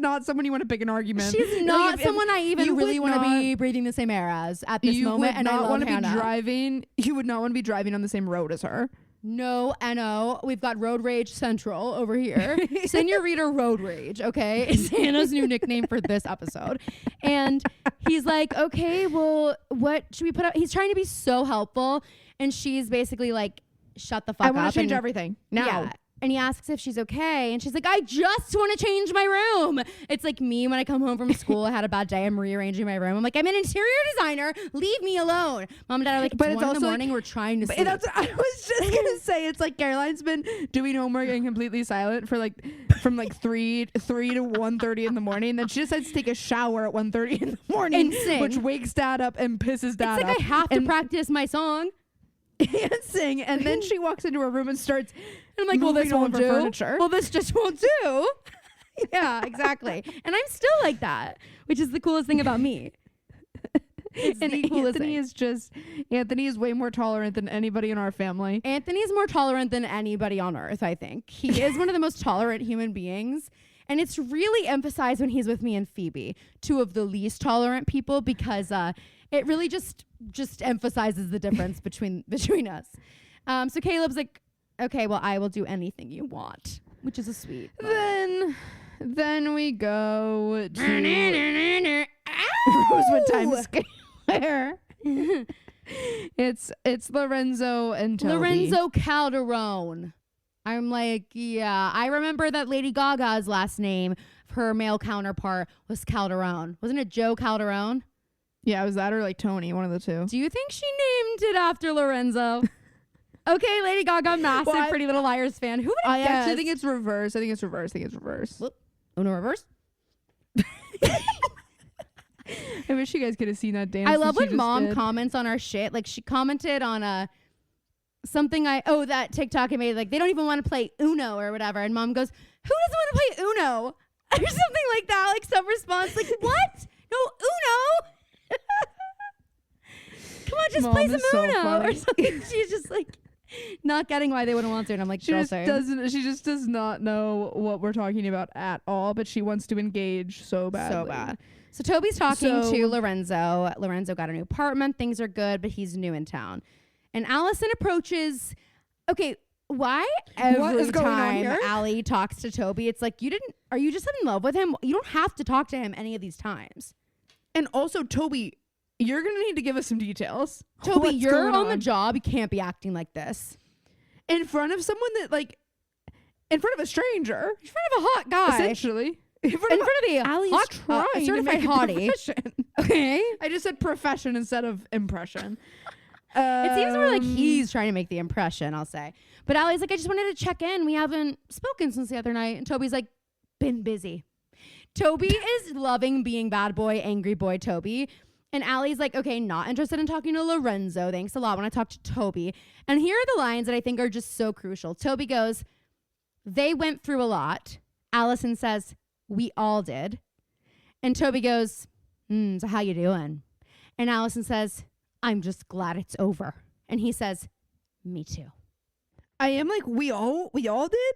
not someone you want to pick an argument. She's not someone I even really want to be breathing the same air as at this moment. And I love Hannah. You would not want to be driving on the same road as her. No, N-O. We've got Road Rage Central over here. Senorita Road Rage, okay, is Hannah's new nickname for this episode. And he's like, okay, well, what should we put up? He's trying to be so helpful. And she's basically like, shut the fuck up. I want to change everything now. Yeah. And he asks if she's okay. And she's like, I just want to change my room. It's like me when I come home from school. I had a bad day. I'm rearranging my room. I'm like, I'm an interior designer. Leave me alone. Mom and dad are like, but it's 1 in the also morning. like, we're trying to sleep. That's what I was just going to say. It's like Caroline's been doing homework and completely silent for like from like 3 to 1:30 in the morning. And then she decides to take a shower at 1:30 in the morning. And sing. Which wakes dad up and pisses dad it's like up. I have to practice my song. And sing. And then she walks into her room and starts... And I'm like, well, this won't do. Furniture. Well, this just won't do. Yeah, exactly. And I'm still like that, which is the coolest thing about me. It's and the coolest Anthony is way more tolerant than anybody in our family. Anthony's more tolerant than anybody on earth, I think. He is one of the most tolerant human beings. And it's really emphasized when he's with me and Phoebe, two of the least tolerant people, because it really just emphasizes the difference between us. So Caleb's like, okay, well, I will do anything you want, which is a sweet. Then we go to Rosewood Times Square. It's Lorenzo and Toby. Lorenzo Calderone. I'm like, yeah, I remember that Lady Gaga's last name, her male counterpart, was Calderone. Wasn't it Joe Calderone? Yeah, it was that or like Tony, one of the two. Do you think she named it after Lorenzo? Okay, Lady Gaga, massive Pretty Little Liars fan. Who would have guessed? I actually think it's reverse. Whoop. Uno reverse. I wish you guys could have seen that dance. I love when mom comments on our shit. Like she commented on that TikTok I made. Like they don't even want to play Uno or whatever. And mom goes, "Who doesn't want to play Uno?" Or something like that. Like some response, like what? No Uno. Come on, just mom play some Uno so or something. She's just like not getting why they wouldn't want to. And I'm like, she just does not know what we're talking about at all, but she wants to engage so badly. So bad. So Toby's talking to Lorenzo. Lorenzo got a new apartment. Things are good, but he's new in town. And Allison approaches. Okay, why every time Allie talks to Toby, it's like are you just in love with him? You don't have to talk to him any of these times. And also, Toby, you're going to need to give us some details. Toby, you're on the job. You can't be acting like this. In front of someone in front of a stranger. In front of a hot guy. Essentially. In front of a hot, trying certified hottie. Okay. I just said profession instead of impression. It seems more like he's trying to make the impression, I'll say. But Allie's like, I just wanted to check in. We haven't spoken since the other night. And Toby's like, been busy. Toby is loving being bad boy, angry boy Toby. And Allie's like, okay, not interested in talking to Lorenzo. Thanks a lot when I talk to Toby. And here are the lines that I think are just so crucial. Toby goes, they went through a lot. Allison says, we all did. And Toby goes, so how you doing? And Allison says, I'm just glad it's over. And he says, me too. I am like, we all did?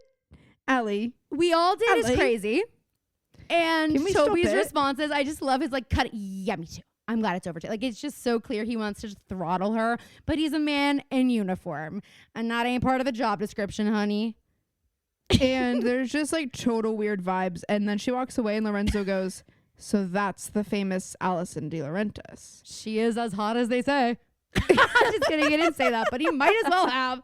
Allie. We all did Allie. Is crazy. And Toby's response is, I just love his like, cut it. Yeah, me too. I'm glad it's over too. Like, it's just so clear he wants to just throttle her. But he's a man in uniform. And that ain't part of the job description, honey. And there's just like total weird vibes. And then she walks away and Lorenzo goes, so that's the famous Allison De Laurentiis. She is as hot as they say. Just kidding. He didn't say that, but he might as well have.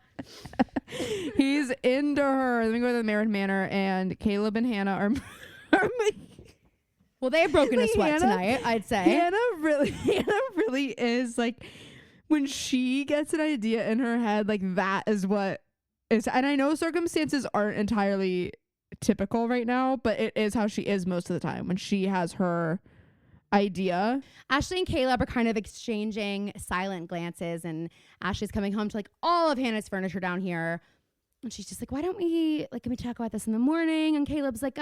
He's into her. Then we go to the Merritt Manor and Caleb and Hanna are well, they've broken a sweat tonight, I'd say. Hanna really is like, when she gets an idea in her head, like that is what is. And I know circumstances aren't entirely typical right now, but it is how she is most of the time when she has her idea. Ashley and Caleb are kind of exchanging silent glances, and Ashley's coming home to like all of Hannah's furniture down here. And she's just like, why don't we, like, can we talk about this in the morning? And Caleb's like,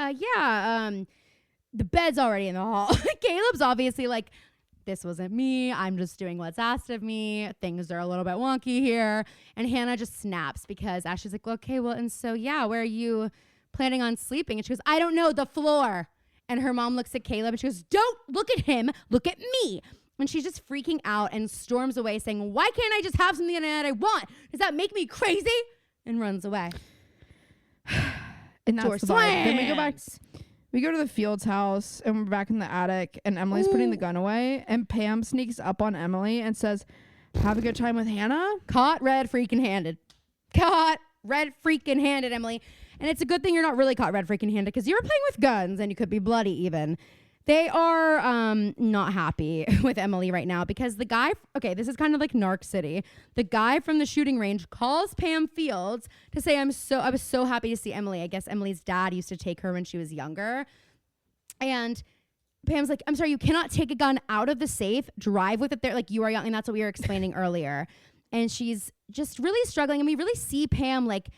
the bed's already in the hall. Caleb's obviously like, this wasn't me. I'm just doing what's asked of me. Things are a little bit wonky here. And Hanna just snaps because Ashley's like, well, okay, well, and so, yeah, where are you planning on sleeping? And she goes, I don't know, the floor. And her mom looks at Caleb and she goes, don't look at him, look at me. And she's just freaking out and storms away saying, why can't I just have something that I want? Does that make me crazy? And runs away. And that's the vibe. Then we go to the Fields house and we're back in the attic and Emily's putting the gun away and Pam sneaks up on Emily and says, have a good time with Hanna? Caught red freaking handed. Emily. And it's a good thing you're not really caught red freaking handed because you were playing with guns and you could be bloody even. They are not happy with Emily right now because the guy, okay, this is kind of like Narc City. The guy from the shooting range calls Pam Fields to say, I was so happy to see Emily. I guess Emily's dad used to take her when she was younger. And Pam's like, I'm sorry, you cannot take a gun out of the safe, drive with it there. Like you are young. And that's what we were explaining earlier. And she's just really struggling. And we really see Pam like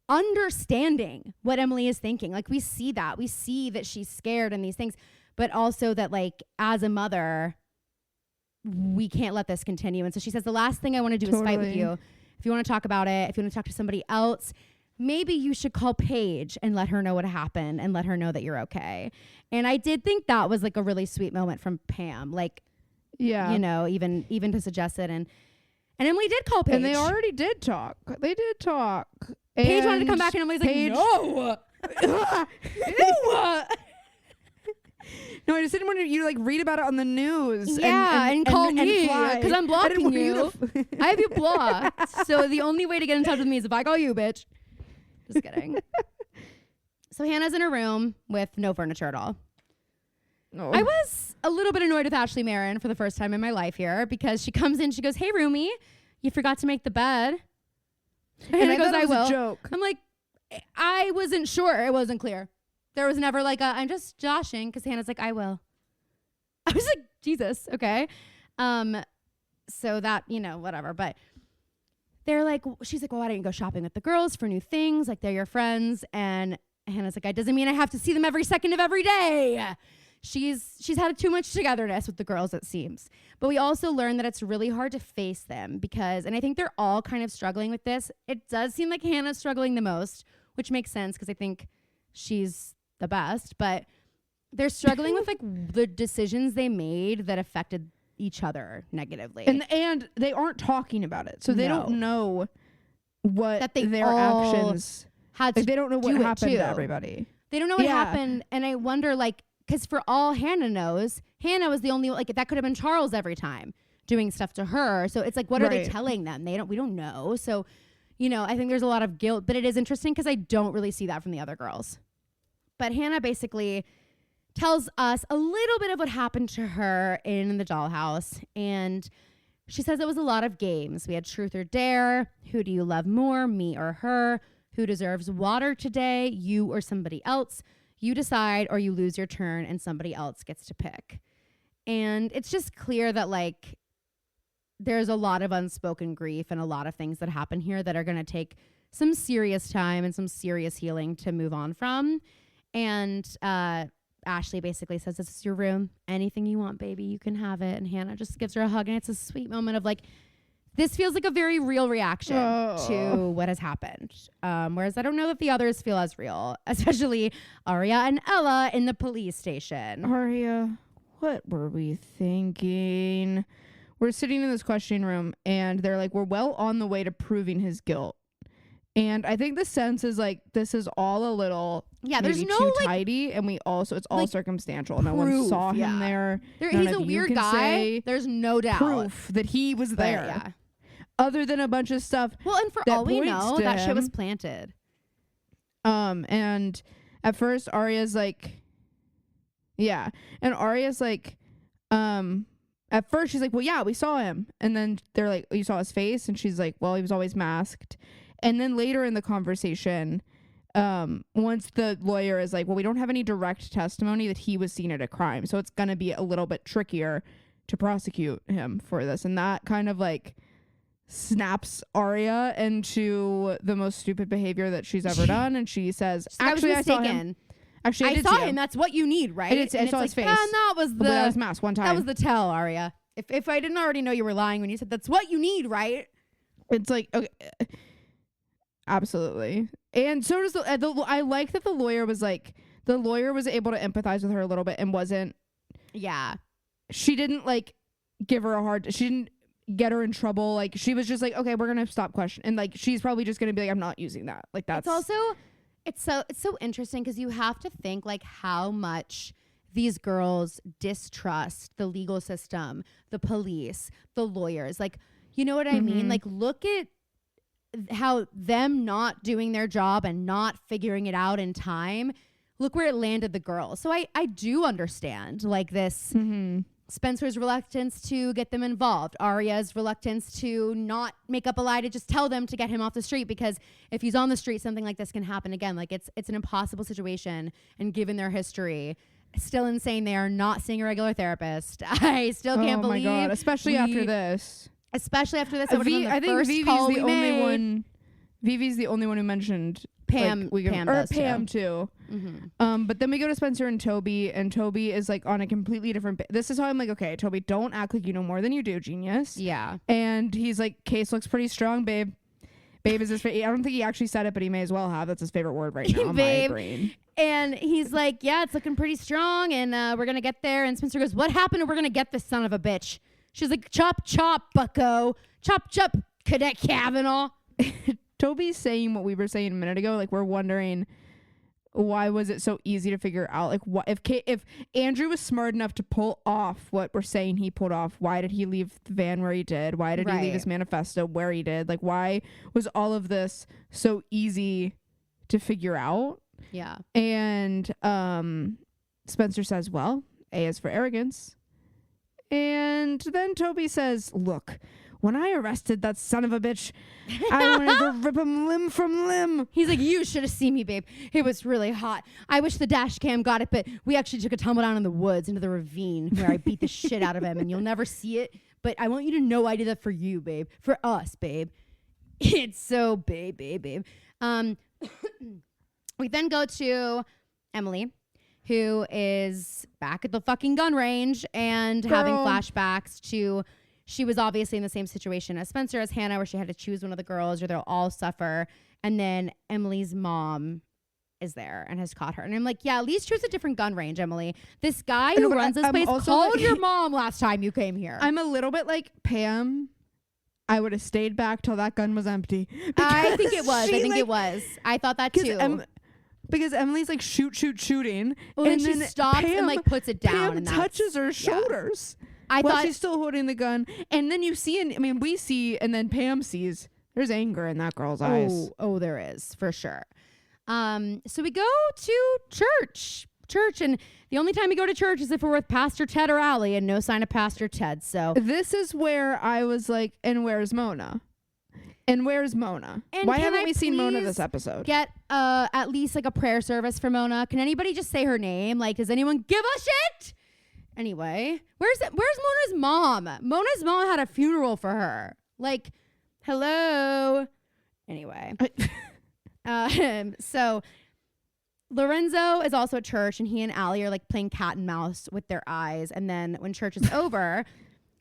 understanding what Emily is thinking. Like we see that she's scared and these things. But also that, like, as a mother, we can't let this continue. And so she says, the last thing I want to do is fight with you. If you want to talk about it, if you want to talk to somebody else, maybe you should call Paige and let her know what happened and let her know that you're okay. And I did think that was, like, a really sweet moment from Pam. Like, yeah, you know, even to suggest it. And Emily did call Paige. And they already did talk. Paige wanted to come back and Emily's like, no. Ew. No, I just didn't want you to like read about it on the news. Yeah, and call me because I'm blocking you. I have you blocked. So the only way to get in touch with me is if I call you, bitch. Just kidding. So Hannah's in her room with no furniture at all. Oh. I was a little bit annoyed with Ashley Marin for the first time in my life here because she comes in, she goes, "Hey, roomie, you forgot to make the bed." And Hannah goes, "I will." Joke. I'm like, I wasn't sure. It wasn't clear. There was never like I'm just joshing because Hannah's like, I will. I was like, Jesus, okay. So that, you know, whatever. But they're like, she's like, well, why don't you go shopping with the girls for new things? Like they're your friends. And Hannah's like, it doesn't mean I have to see them every second of every day. She's had too much togetherness with the girls, it seems. But we also learned that it's really hard to face them because, and I think they're all kind of struggling with this. It does seem like Hannah's struggling the most, which makes sense because I think she's the best, but they're struggling with like the decisions they made that affected each other negatively. And they aren't talking about it. So they don't know what that they their all actions had to like, they don't know what do happened too. to everybody. They don't know what happened. And I wonder like, because for all Hannah knows, Hannah was the only like that could have been Charles every time doing stuff to her. So it's like, what are they telling them? We don't know. So, you know, I think there's a lot of guilt, but it is interesting because I don't really see that from the other girls. But Hanna basically tells us a little bit of what happened to her in the dollhouse. And she says it was a lot of games. We had truth or dare. Who do you love more, me or her? Who deserves water today, you or somebody else? You decide or you lose your turn and somebody else gets to pick. And it's just clear that like there's a lot of unspoken grief and a lot of things that happen here that are going to take some serious time and some serious healing to move on from. And Ashley basically says, this is your room. Anything you want, baby, you can have it. And Hanna just gives her a hug. And it's a sweet moment of like, this feels like a very real reaction to what has happened. Whereas I don't know that the others feel as real, especially Aria and Ella in the police station. Aria, what were we thinking? We're sitting in this questioning room and they're like, we're well on the way to proving his guilt. And I think the sense is like, this is all a little there's no too like, tidy. And we also, it's all like, circumstantial. No one saw him there. He's a weird guy. There's no doubt. Proof that he was there. Yeah. Other than a bunch of stuff. Well, and for all we know, that shit was planted. And at first Aria's like, yeah. And Aria's like, at first she's like, well, yeah, we saw him. And then they're like, you saw his face? And she's like, well, he was always masked. And then later in the conversation, once the lawyer is like, well, we don't have any direct testimony that he was seen at a crime. So it's going to be a little bit trickier to prosecute him for this. And that kind of like snaps Aria into the most stupid behavior that she's ever done. And she says, actually, I saw him. Actually, I saw him. That's what you need, right? I saw his face. And that was but that was masked one time. That was the tell, Aria. If I didn't already know you were lying when you said that's what you need, right? It's like, okay. Absolutely. And so does I like that the lawyer was able to empathize with her a little bit and wasn't. Yeah. She didn't like give her she didn't get her in trouble. Like she was just like, okay, we're going to stop questioning. And like, she's probably just going to be like, I'm not using that. Like that's it's so interesting because you have to think like how much these girls distrust the legal system, the police, the lawyers. Like, you know what I mean? Like look at how them not doing their job and not figuring it out in time, look where it landed the girls. So I do understand like this Spencer's reluctance to get them involved, Aria's reluctance to not make up a lie to just tell them to get him off the street, because if he's on the street, something like this can happen again. Like it's an impossible situation, and given their history, still insane they are not seeing a regular therapist. I still can't believe. Oh my God, especially after this. Especially after this, I think Vivi's the only one. Vivi's the only one who mentioned Pam. Like, Pam too. Mm-hmm. But then we go to Spencer and Toby is like on a completely different. This is how I'm like, okay, Toby, don't act like you know more than you do, genius. Yeah. And he's like, case looks pretty strong, babe. Babe is his favorite. I don't think he actually said it, but he may as well have. That's his favorite word right now. Babe. My brain. And he's like, yeah, it's looking pretty strong, and we're gonna get there. And Spencer goes, what happened? We're gonna get this son of a bitch. She's like, chop, chop, bucko. Chop, chop, Cadet Kavanaugh. Toby's saying what we were saying a minute ago. Like, we're wondering, why was it so easy to figure out? Like, what if Andrew was smart enough to pull off what we're saying he pulled off? Why did he leave the van where he did? Why did he leave his manifesto where he did? Like, why was all of this so easy to figure out? Yeah. And Spencer says, well, A is for arrogance. And then Toby says, look, when I arrested that son of a bitch, I wanted to rip him limb from limb. He's like, you should have seen me, babe. It was really hot. I wish the dash cam got it, but we actually took a tumble down in the woods into the ravine where I beat the shit out of him, and you'll never see it. But I want you to know I did that for you, babe. For us, babe. It's so babe. We then go to Emily, who is back at the fucking gun range and having flashbacks to... She was obviously in the same situation as Spencer, as Hanna, where she had to choose one of the girls or they'll all suffer. And then Emily's mom is there and has caught her. And I'm like, yeah, at least choose a different gun range, Emily. This guy who runs this place called your mom last time you came here. I'm a little bit like Pam. I would have stayed back till that gun was empty. I think it was. I thought that too. Because Emily's like shooting. Well, and then she stops and like puts it down. Pam and touches her shoulders. I thought she's still holding the gun. And then you see, we see, and then Pam sees, there's anger in that girl's eyes. Oh, there is, for sure. So we go to church, and the only time we go to church is if we're with Pastor Ted or Allie, and no sign of Pastor Ted. So this is where I was like, and where's Mona? And why haven't we seen Mona this episode? Get at least like a prayer service for Mona. Can anybody just say her name? Like, does anyone give a shit? Anyway, where's Mona's mom? Mona's mom had a funeral for her. Like, hello. Anyway. So Lorenzo is also at church, and he and Allie are like playing cat and mouse with their eyes. And then when church is over,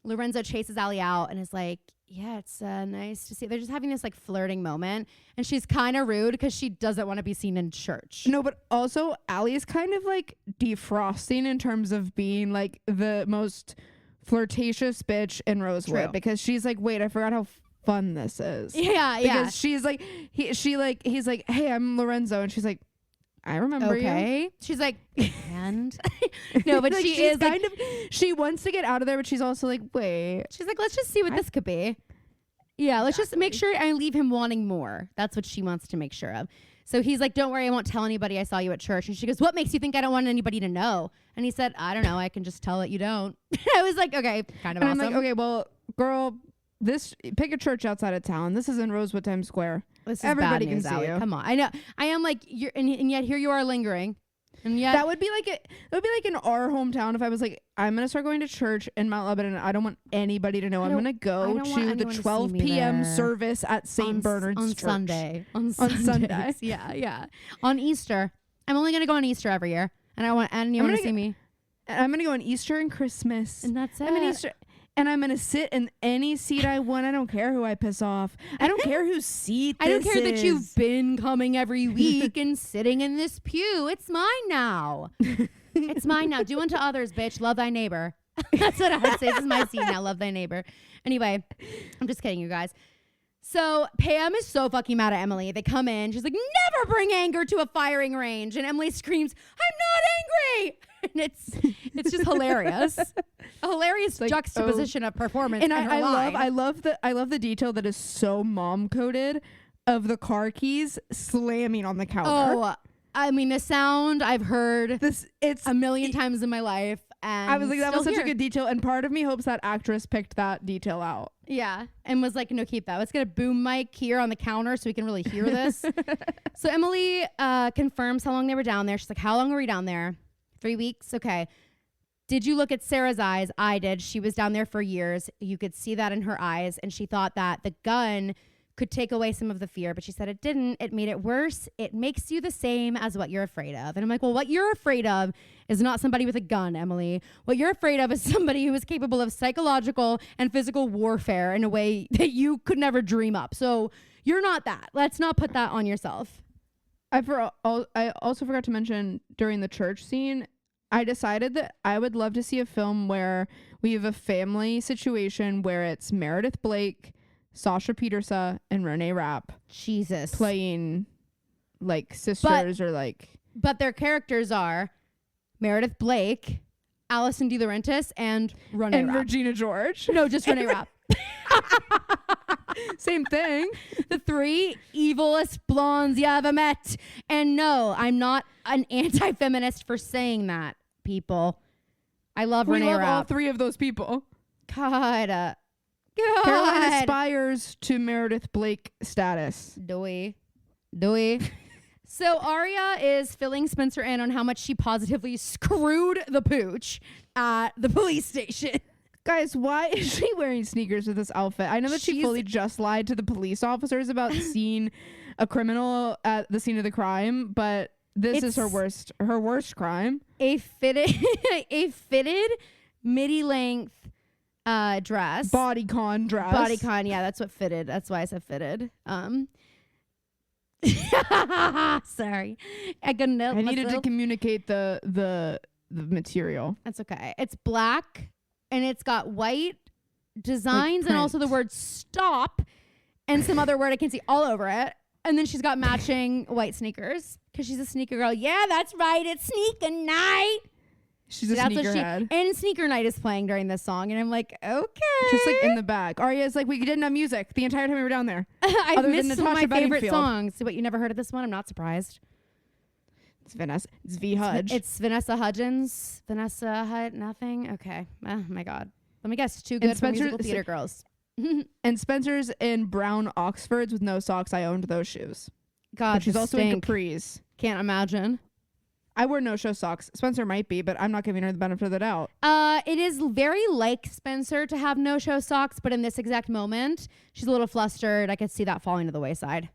Lorenzo chases Allie out and is like, yeah, it's nice to see. They're just having this like flirting moment, and she's kind of rude because she doesn't want to be seen in church. No, but also Allie is kind of like defrosting in terms of being like the most flirtatious bitch in Rosewood. True. Because she's like, wait, I forgot how fun this is. Yeah. Because she's like, he's like, hey, I'm Lorenzo, and she's like, I remember you. She's like, and no, but like, she is kind of. She wants to get out of there, but she's also like, wait. She's like, let's just see what this could be. Yeah, let's just make sure I leave him wanting more. That's what she wants to make sure of. So he's like, don't worry, I won't tell anybody I saw you at church. And she goes, what makes you think I don't want anybody to know? And he said, I don't know. I can just tell that you don't. I was like, okay, kind of and awesome. I'm like, okay, well, girl, pick a church outside of town. This is in Rosewood Times Square. This is everybody bad news, can see Allie. you. Come on, I know. I am like, and yet here you are lingering, and yet that would be like in our hometown if I was like, I'm gonna start going to church in Mount Lebanon. I don't want anybody to know. I'm gonna go to the 12 p.m. service at St. Bernard's Church on Sunday. Yeah. On Easter, I'm only gonna go on Easter every year, and you want to see me. I'm gonna go on Easter and Christmas, and that's it. I'm in Easter. And I'm going to sit in any seat I want. I don't care who I piss off. I don't care whose seat this is. I don't care that you've been coming every week and sitting in this pew. It's mine now. It's mine now. Do unto others, bitch. Love thy neighbor. That's what I would say. This is my seat now. Love thy neighbor. Anyway, I'm just kidding, you guys. So Pam is so fucking mad at Emily. They come in. She's like, never bring anger to a firing range. And Emily screams, I'm not angry. And it's just hilarious. A hilarious like, juxtaposition of performance. And I love the detail that is so mom coded of the car keys slamming on the counter. Oh, I mean, the sound I've heard It's a million times in my life. And I was like, that was such here. a good detail. And part of me hopes that actress picked that detail out. Yeah. And was like, no, keep that. Let's get a boom mic here on the counter so we can really hear this. So Emily confirms how long they were down there. She's like, how long were we down there? 3 weeks? Okay. Did you look at Sarah's eyes? I did. She was down there for years. You could see that in her eyes. And she thought that the gun could take away some of the fear, but she said it didn't. It made it worse. It makes you the same as what you're afraid of. And I'm like, well, what you're afraid of is not somebody with a gun, Emily. What you're afraid of is somebody who is capable of psychological and physical warfare in a way that you could never dream up. So you're not that. Let's not put that on yourself. I also forgot to mention during the church scene, I decided that I would love to see a film where we have a family situation where it's Meredith Blake, Sasha Petersa, and Renee Rapp Jesus. playing like sisters or like. But their characters are Meredith Blake, Alison De Laurentiis, and Renee and Rapp. Regina George. No, just Renee Rapp. Same thing. The 3 evilest blondes you ever met. And no, I'm not an anti-feminist for saying that, people. I love We Renee love all Rapp. 3 of those people. God. Caroline aspires to Meredith Blake status. Doy. So Aria is filling Spencer in on how much she positively screwed the pooch at the police station. Guys, why is she wearing sneakers with this outfit? I know that she fully just lied to the police officers about seeing a criminal at the scene of the crime, but this is her worst crime. A fitted midi length dress. Bodycon dress. Bodycon, yeah, that's what fitted. That's why I said fitted. Sorry. I needed to communicate the material. That's okay. It's black and it's got white designs and also the word stop and some other word I can see all over it. And then she's got matching white sneakers because she's a sneaker girl. Yeah, that's right. It's sneaker night. She's a sneakerhead. And Sneaker Night is playing during this song. And I'm like, okay. Just like in the back. Aria's like, we didn't have music the entire time we were down there. I've missed some of my favorite Bedingfield. songs. So what, you never heard of this one? I'm not surprised. It's Vanessa. It's V Hudge. It's Vanessa Hudgens. Vanessa Hud, nothing? Okay. Oh my God. Let me guess. Too good for musical theater girls. And Spencer's in brown Oxfords with no socks. I owned those shoes. God, but she's also in capris. Can't imagine. I wear no-show socks. Spencer might be, but I'm not giving her the benefit of the doubt. It is very like Spencer to have no-show socks, but in this exact moment, she's a little flustered. I could see that falling to the wayside.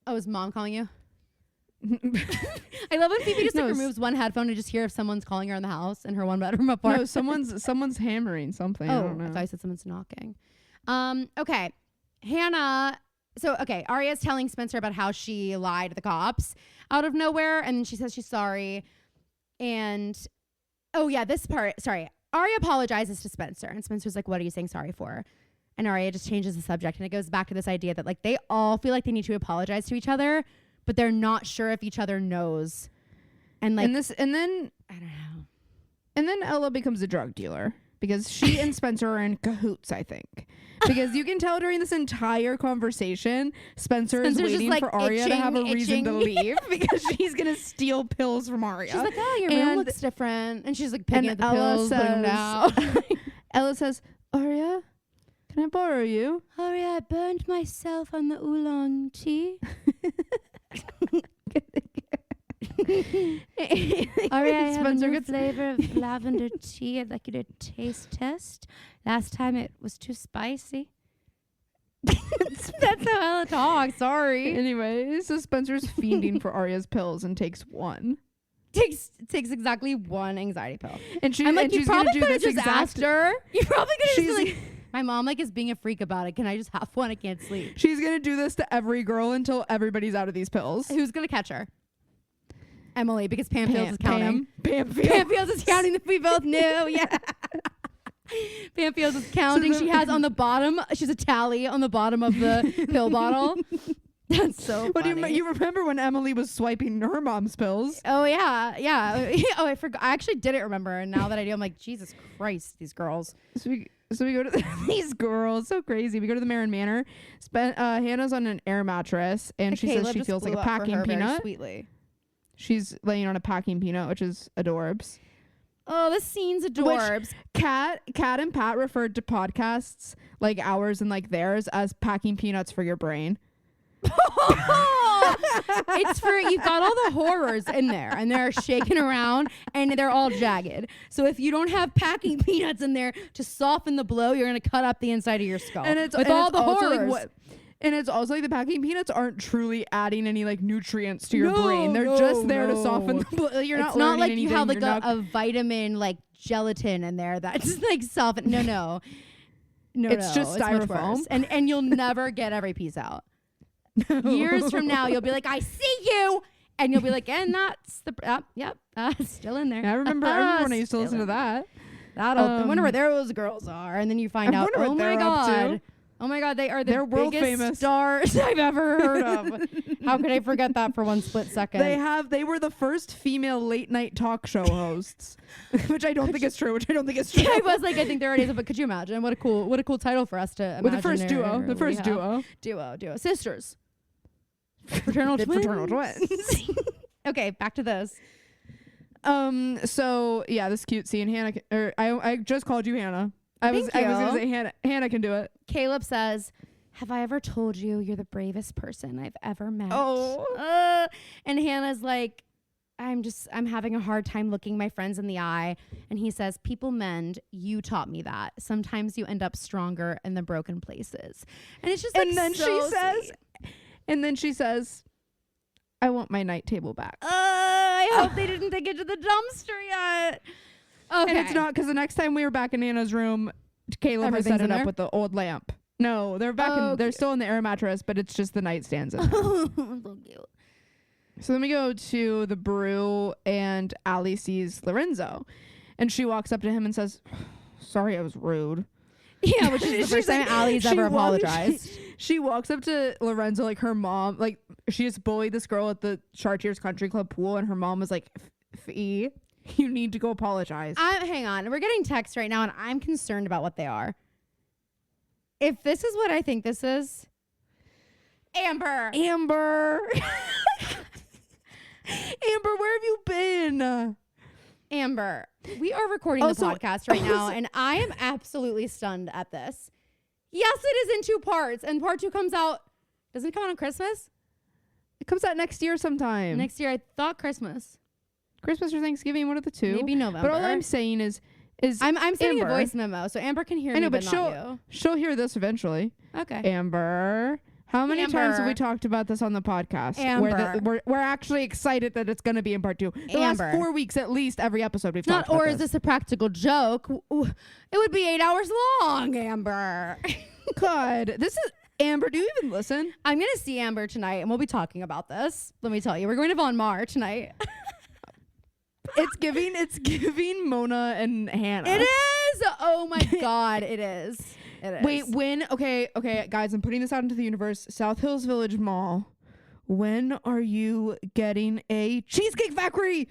Oh, is Mom calling you? I love when Phoebe just removes one headphone to just hear if someone's calling her in the house in her one bedroom apartment. No, someone's hammering something. I don't know. I thought I said someone's knocking. Okay. Hannah. So, okay, Aria's telling Spencer about how she lied to the cops out of nowhere, and then she says she's sorry. And, oh, yeah, this part, sorry. Aria apologizes to Spencer, and Spencer's like, what are you saying sorry for? And Aria just changes the subject, and it goes back to this idea that, like, they all feel like they need to apologize to each other, but they're not sure if each other knows. And, like, and then, I don't know. And then Ella becomes a drug dealer because she and Spencer are in cahoots, I think. Because you can tell during this entire conversation, Spencer's is waiting for Aria to have a reason to leave because she's going to steal pills from Aria. She's like, oh, your room looks different. And she's like picking up the pills, putting them down. Ella says, Aria, can I borrow you? Aria, I burned myself on the oolong tea. Aria, I have a new flavor of lavender tea. I'd like you to taste test. Last time it was too spicy. That's how Ella talks. Sorry. Anyway, so Spencer's fiending for Aria's pills and takes one. Takes exactly one anxiety pill. And I'm like, you probably could have just asked her. You probably could have just like, my mom like is being a freak about it. Can I just have one? I can't sleep. She's gonna do this to every girl until everybody's out of these pills. Who's gonna catch her? Emily, because Pam Fields is counting. Pam Fields is counting that we both knew. Yeah. Pam Fields is counting. She has on the bottom. She's a tally on the bottom of the pill bottle. That's so funny. What do you remember when Emily was swiping her mom's pills? Oh yeah. Oh, I forgot. I actually didn't remember, and now that I do, I'm like, Jesus Christ, these girls. So we go to these girls, so crazy. We go to the Marin Manor. Hannah's on an air mattress, and she says she feels like a packing peanut. Sweetly. She's laying on a packing peanut, which is adorbs. Oh, this scene's adorbs. Kat and Pat referred to podcasts like ours and like theirs as packing peanuts for your brain. It's for, you've got all the horrors in there, and they're shaking around, and they're all jagged. So if you don't have packing peanuts in there to soften the blow, you're gonna cut up the inside of your skull. And it's with all the horrors. And it's also like the packing peanuts aren't truly adding any like nutrients to your brain. They're just there to soften the blow. You're not. It's not like you have like a vitamin like gelatin in there that's like soften. No. It's just styrofoam, and you'll never get every piece out. No. Years from now, you'll be like, I see you, and you'll be like, and that's the still in there. Yeah, I remember when I used to listen to that. I wonder where those girls are, and then you find out, oh my god, they are the world biggest famous stars I've ever heard of. How could I forget that for one split second? They were the first female late night talk show hosts, which I don't think is true. Yeah, I was like, I think there already is, but could you imagine what a cool title for us to imagine? With the first duo, sisters. Fraternal twins. Okay, back to those. So yeah, this cute scene. Hannah, I just called you Hannah. I was gonna say Hannah can do it. Caleb says, have I ever told you you're the bravest person I've ever met? And Hannah's like, I'm having a hard time looking my friends in the eye. And he says, people mend. You taught me that. Sometimes you end up stronger in the broken places. And it's just like, and then she says, I want my night table back. I hope they didn't take it to the dumpster yet. Okay. And it's not, because the next time we were back in Anna's room, Caleb has set it up with the old lamp. No, they're back they're still in the air mattress, but it's just the nightstands in there. So cute. So then we go to the brew, and Allie sees Lorenzo, and she walks up to him and says, sorry, I was rude. Yeah, which is the first time Allie's ever apologized. She walks up to Lorenzo like her mom, like she just bullied this girl at the Chartiers Country Club pool, and her mom was like, Fee, you need to go apologize. Hang on. We're getting texts right now, and I'm concerned about what they are. If this is what I think this is, Amber. Amber, where have you been? Amber, we are recording the podcast right now, and I am absolutely stunned at this. Yes, it is in 2 parts, and part 2 comes out. Doesn't it come out on Christmas? It comes out next year sometime. Next year, I thought Christmas or Thanksgiving, one of the two. Maybe November. But all I'm saying is I'm sending Amber, a voice memo, so Amber can hear me, but she'll hear this eventually. Okay. Amber, how many times have we talked about this on the podcast? Amber. We're actually excited that it's going to be in part 2. The last 4 weeks, at least, every episode we've talked about this. Or is this a practical joke? It would be 8 hours long, Amber. God, this is... Amber, do you even listen? I'm going to see Amber tonight, and we'll be talking about this. Let me tell you, we're going to Von Mar tonight. It's giving Mona and Hannah. It is. Oh my God, it is. It is. Wait, when? Okay, guys, I'm putting this out into the universe. South Hills Village Mall. When are you getting a Cheesecake Factory?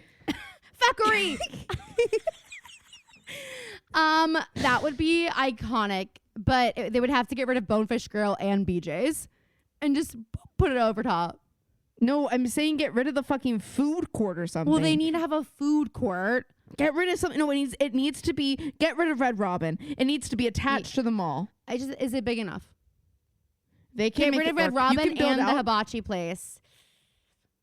That would be iconic, but they would have to get rid of Bonefish Grill and BJ's, and just put it over top. No, I'm saying get rid of the fucking food court or something. Well, they need to have a food court. Get rid of something. No, it needs to be, get rid of Red Robin. It needs to be attached to the mall. Is it big enough? They can't get rid of Red Robin and the hibachi place.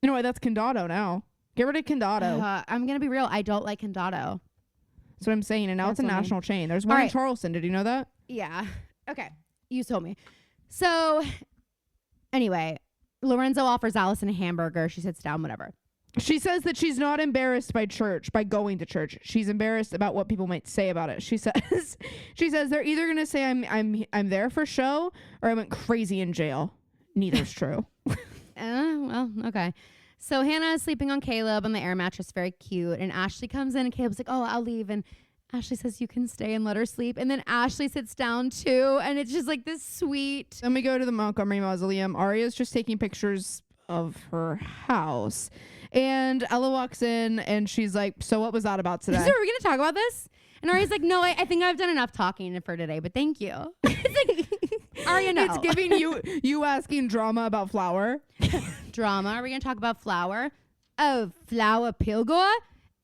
You know what? That's Condado now. Get rid of Condado. I'm going to be real. I don't like Condado. That's what I'm saying. And now it's a national chain. There's one in Charleston. Did you know that? Yeah. Okay. You told me. So anyway, Lorenzo offers Allison a hamburger. She sits down, whatever. She says that she's not embarrassed by going to church. She's embarrassed about what people might say about it. She says they're either going to say I'm there for show, or I went crazy in jail. Neither's true. Well, okay. So Hanna is sleeping on Caleb on the air mattress, very cute. And Ashley comes in, and Caleb's like, oh, I'll leave. And Ashley says you can stay and let her sleep. And then Ashley sits down too. And it's just like this sweet. Then we go to the Montgomery Mausoleum. Aria's just taking pictures of her house. And Ella walks in and she's like, so what was that about today? So we're going to talk about this? And Aria's like, no, I think I've done enough talking for today, but thank you. It's like, Aria, no. It's giving you asking drama about Flower. Drama. Are we going to talk about Flower? Oh, Flower Pilgor?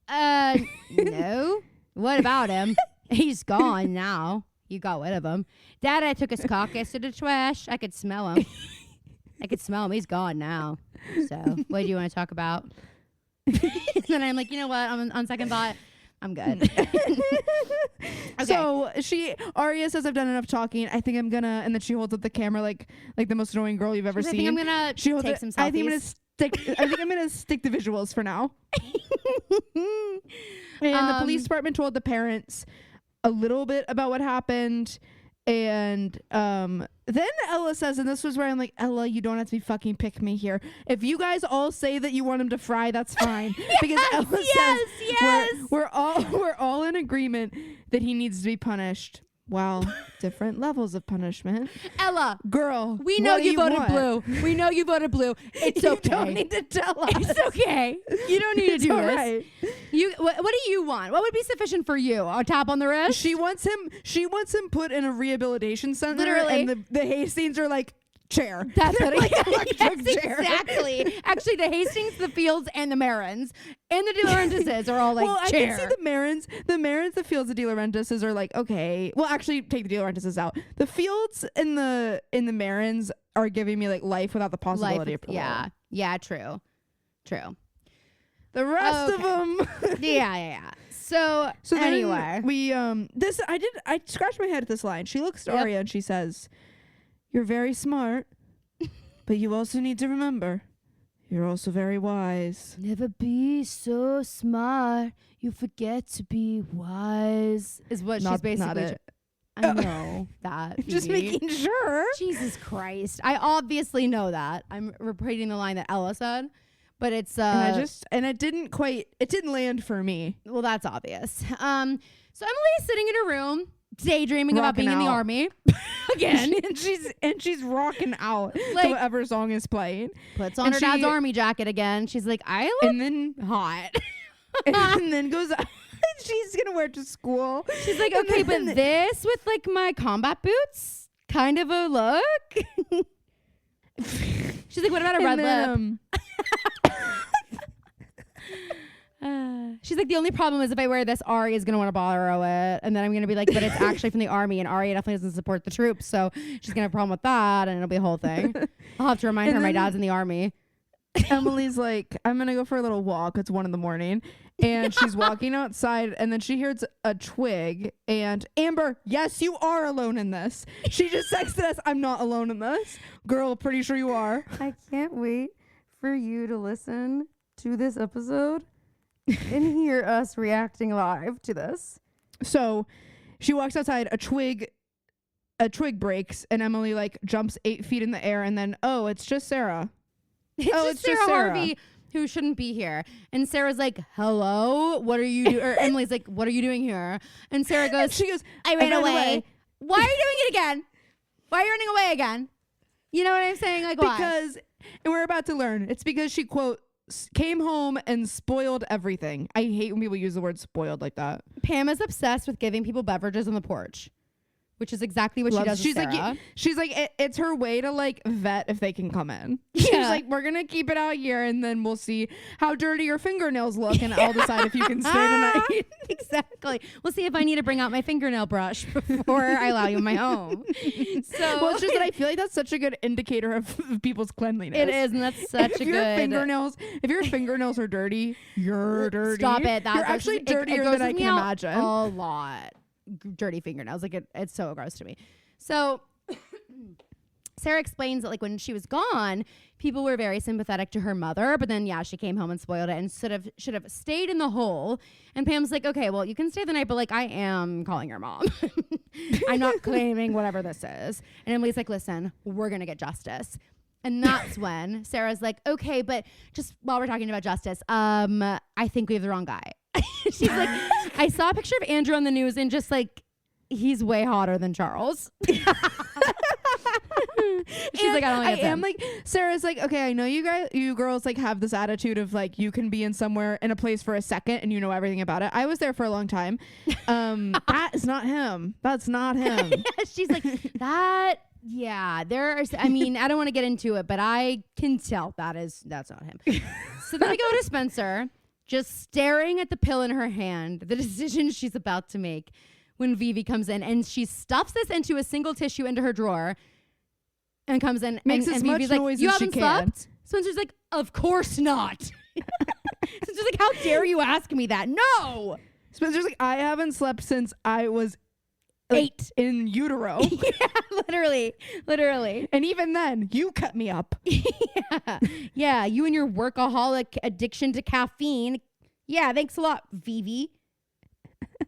No. What about him? He's gone now. You got rid of him. Dad, I took his carcass to the trash. I could smell him. He's gone now. So, what do you want to talk about? And then I'm like, you know what? On second thought, I'm good. Okay. So Aria says, I've done enough talking. I think I'm gonna, and then she holds up the camera like the most annoying girl you've ever seen. I think I'm gonna take some selfies. I think I'm gonna stick to visuals for now. And the police department told the parents a little bit about what happened. And then Ella says, and this was where I'm like, Ella, you don't have to be fucking pick me here. If you guys all say that you want him to fry, that's fine. Because Ella says we're all in agreement that he needs to be punished. Wow, different levels of punishment. Ella, girl, we know you voted blue. We know you voted blue. It's okay. You don't need to tell us. It's okay. You don't need to do this. Right. What do you want? What would be sufficient for you? A tap on the wrist? She wants him put in a rehabilitation center. Literally. And the Hastings are like, chair. That's what like electric chair. Exactly. Actually, the Hastings, the Fields, and the Marins, and the De Laurentises are all like chair. I can see the Marins, the Fields, the De Laurentises are like, okay. Well, actually, take the De Laurentises out. The Fields and the Marins are giving me like life without the possibility of parole. Yeah, true. The rest of them. Yeah. So anyway, we I scratched my head at this line. She looks at Aria and she says, "You're very smart, but you also need to remember, you're also very wise. Never be so smart, you forget to be wise." Is what she's basically. Not it. I know that. Phoebe. Just making sure. Jesus Christ! I obviously know that. I'm repeating the line that Ella said, but it's and it didn't land for me. Well, that's obvious. So Emily's sitting in her room, daydreaming about being in the army again, and she's rocking out like, to whatever song is playing. Puts on her dad's army jacket again. She's like, I look and then hot, and then goes. She's gonna wear it to school. She's like, okay, but this with like my combat boots, kind of a look. She's like, what about a red lip? She's like, the only problem is if I wear this, Aria is going to want to borrow it. And then I'm going to be like, but it's actually from the army and Aria definitely doesn't support the troops. So she's going to have a problem with that and it'll be a whole thing. I'll have to remind her my dad's in the army. Emily's like, I'm going to go for a little walk. It's 1 a.m. And she's walking outside and then she hears a twig and Amber, yes, you are alone in this. She just texted us, I'm not alone in this. Girl, pretty sure you are. I can't wait for you to listen to this episode and hear us reacting live to this. So she walks outside, a twig breaks and Emily like jumps 8 feet in the air and then, oh, it's just Sarah. It's just Sara Harvey, who shouldn't be here. And Sarah's like, hello, what are you doing? Or Emily's like, what are you doing here? And Sarah goes, she goes, I ran away. Why are you doing it again? Why are you running away again? You know what I'm saying? Like, why? Because, and we're about to learn, it's because she, quote, came home and spoiled everything. I hate when people use the word spoiled like that. Pam is obsessed with giving people beverages on the porch, which is exactly what she does with Sarah. She's like, it's her way to like vet if they can come in. Yeah. She's like, we're going to keep it out here and then we'll see how dirty your fingernails look and I'll decide if you can stay tonight. Exactly. We'll see if I need to bring out my fingernail brush before I allow you in my home. So, well, it's just that I feel like that's such a good indicator of people's cleanliness. It is, and that's such a good... If your fingernails are dirty, you're dirty. Stop it. You're actually dirtier than I can imagine. A lot. Dirty fingernails, like it's so gross to me. So Sarah explains that like when she was gone, people were very sympathetic to her mother, but then she came home and spoiled it and should have stayed in the hole. And Pam's like, okay, well, you can stay the night, but like I am calling your mom. I'm not claiming whatever this is. And Emily's like, listen, we're gonna get justice. And that's when Sarah's like, okay, but just while we're talking about justice, I think we have the wrong guy. She's like, I saw a picture of Andrew on the news and just like, he's way hotter than Charles. She's like, I don't like I am like, Sarah's like, okay, I know you girls like have this attitude of like you can be in a place for a second and you know everything about it. I was there for a long time. That is not him. That's not him. She's like, that. Yeah, I mean, I don't want to get into it, but I can tell that's not him. So then we go to Spencer, just staring at the pill in her hand, the decision she's about to make when Vivi comes in, and she stuffs this into a single tissue into her drawer and comes in Makes and as Vivi's much like, noise you as she haven't can. slept? Spencer's like, of course not. Spencer's like, how dare you ask me that? No. Spencer's like, I haven't slept since I was 8 in utero. Yeah, literally. And even then, you cut me up. Yeah, you and your workaholic addiction to caffeine. Yeah, thanks a lot, Vivi.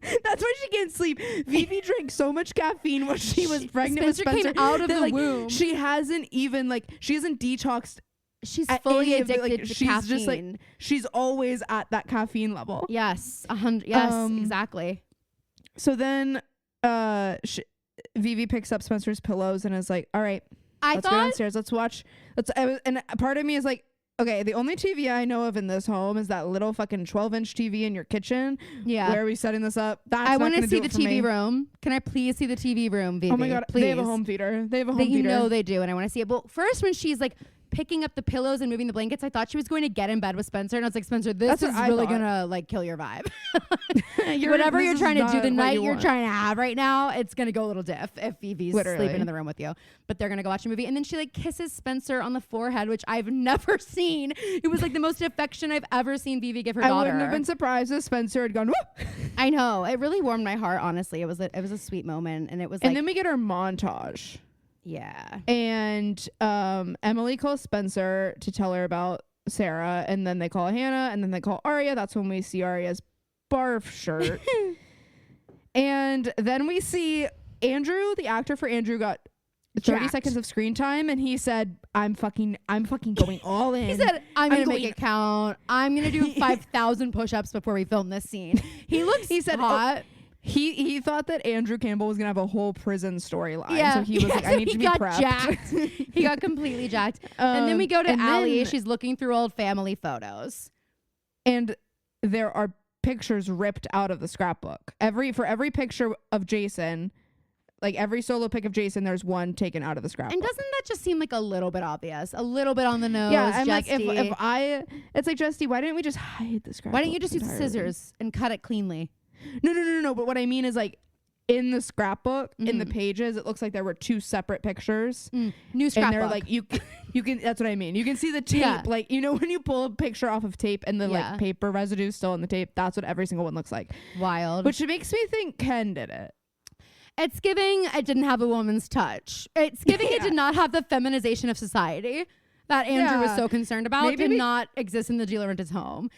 That's why she can't sleep. Vivi drank so much caffeine when she was pregnant with Spencer. Came out of the like, womb. She hasn't detoxed. She's fully addicted to she's caffeine. Just like, she's always at that caffeine level. Yes, 100. Yes, exactly. So then, Vivi picks up Spencer's pillows and is like, "All right, let's go downstairs. Let's watch." And part of me is like, okay, the only TV I know of in this home is that little fucking 12-inch TV in your kitchen. Yeah. Where are we setting this up? I want to see the TV room. Can I please see the TV room, Vivi? Oh my God. Please. They have a home theater. You know they do, and I want to see it. But first, when she's like picking up the pillows and moving the blankets, I thought she was going to get in bed with Spencer, and I was like, Spencer, this is really gonna like kill your vibe. Whatever you're trying to do the night you're trying to have right now, it's gonna go a little diff if Vivi's sleeping in the room with you. But they're gonna go watch a movie, and then she like kisses Spencer on the forehead, which I've never seen. It was like the most affection I've ever seen Vivi give her daughter. I wouldn't have been surprised if Spencer had gone, whoop. I know, it really warmed my heart. Honestly, it was a sweet moment, and it was. And then we get our montage. Yeah. And Emily calls Spencer to tell her about Sara, and then they call Hanna, and then they call Aria. That's when we see Aria's barf shirt. And then we see Andrew, the actor for Andrew, got 30 seconds of screen time, and he said, I'm fucking going all in. He said, I'm gonna make it count. I'm gonna do 5,000 push-ups before we film this scene. He said hot. He thought that Andrew Campbell was gonna have a whole prison storyline. Yeah. So he was like, I need to be prepped. Jacked. He got completely jacked. And then we go to Allie. She's looking through old family photos. And there are pictures ripped out of the scrapbook. For every picture of Jason, like every solo pic of Jason, there's one taken out of the scrapbook. And doesn't that just seem like a little bit obvious? A little bit on the nose? Yeah, I'm like, it's like, Justy, why didn't we just hide the scrapbook? Why didn't you just use scissors and cut it cleanly? No. But what I mean is, like, in the scrapbook, in the pages, it looks like there were two separate pictures. New scrapbook. And they're like, you can. That's what I mean. You can see the tape, like, you know, when you pull a picture off of tape and the like paper residue still in the tape. That's what every single one looks like. Wild. Which makes me think Ken did it. It's giving it didn't have a woman's touch. It's giving it did not have the feminization of society that Andrew was so concerned about. Maybe did not exist in the De Laurentiis home.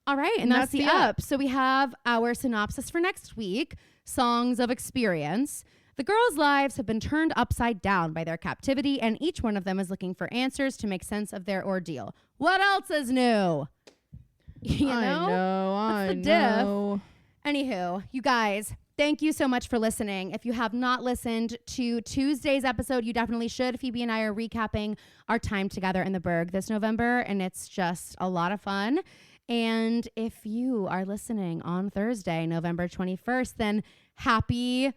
All right, and that's the up. So we have our synopsis for next week, Songs of Experience. The girls' lives have been turned upside down by their captivity, and each one of them is looking for answers to make sense of their ordeal. What else is new? You know? I know. Anywho, you guys, thank you so much for listening. If you have not listened to Tuesday's episode, you definitely should. Phoebe and I are recapping our time together in the Berg this November, and it's just a lot of fun. And if you are listening on Thursday, November 21st, then happy,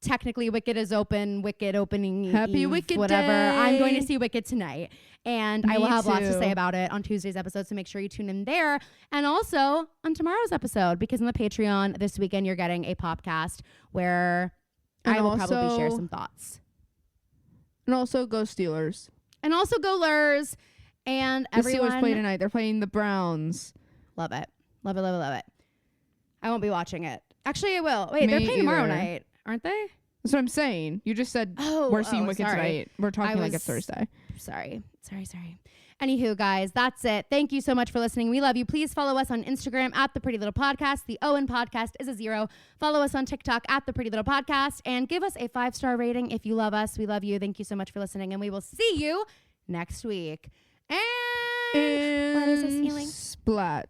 technically Wicked is open, Wicked opening happy Eve, Wicked whatever. Day. I'm going to see Wicked tonight. And I will have lots to say about it on Tuesday's episode, so make sure you tune in there. And also on tomorrow's episode, because on the Patreon this weekend, you're getting a podcast where I will probably share some thoughts. And also go Steelers. And also go Lurs. And the Steelers play tonight. They're playing the Browns. Love it. Love it. I won't be watching it. Actually, I will. Wait, they're playing tomorrow night, aren't they? That's what I'm saying. You just said we're seeing Wicked tonight. We're talking like it's Thursday. Sorry. Anywho, guys, that's it. Thank you so much for listening. We love you. Please follow us on Instagram at The Pretty Little Podcast. The Owen Podcast is a 0. Follow us on TikTok at The Pretty Little Podcast. And give us a 5-star rating if you love us. We love you. Thank you so much for listening. And we will see you next week. And what is this feeling? Splat.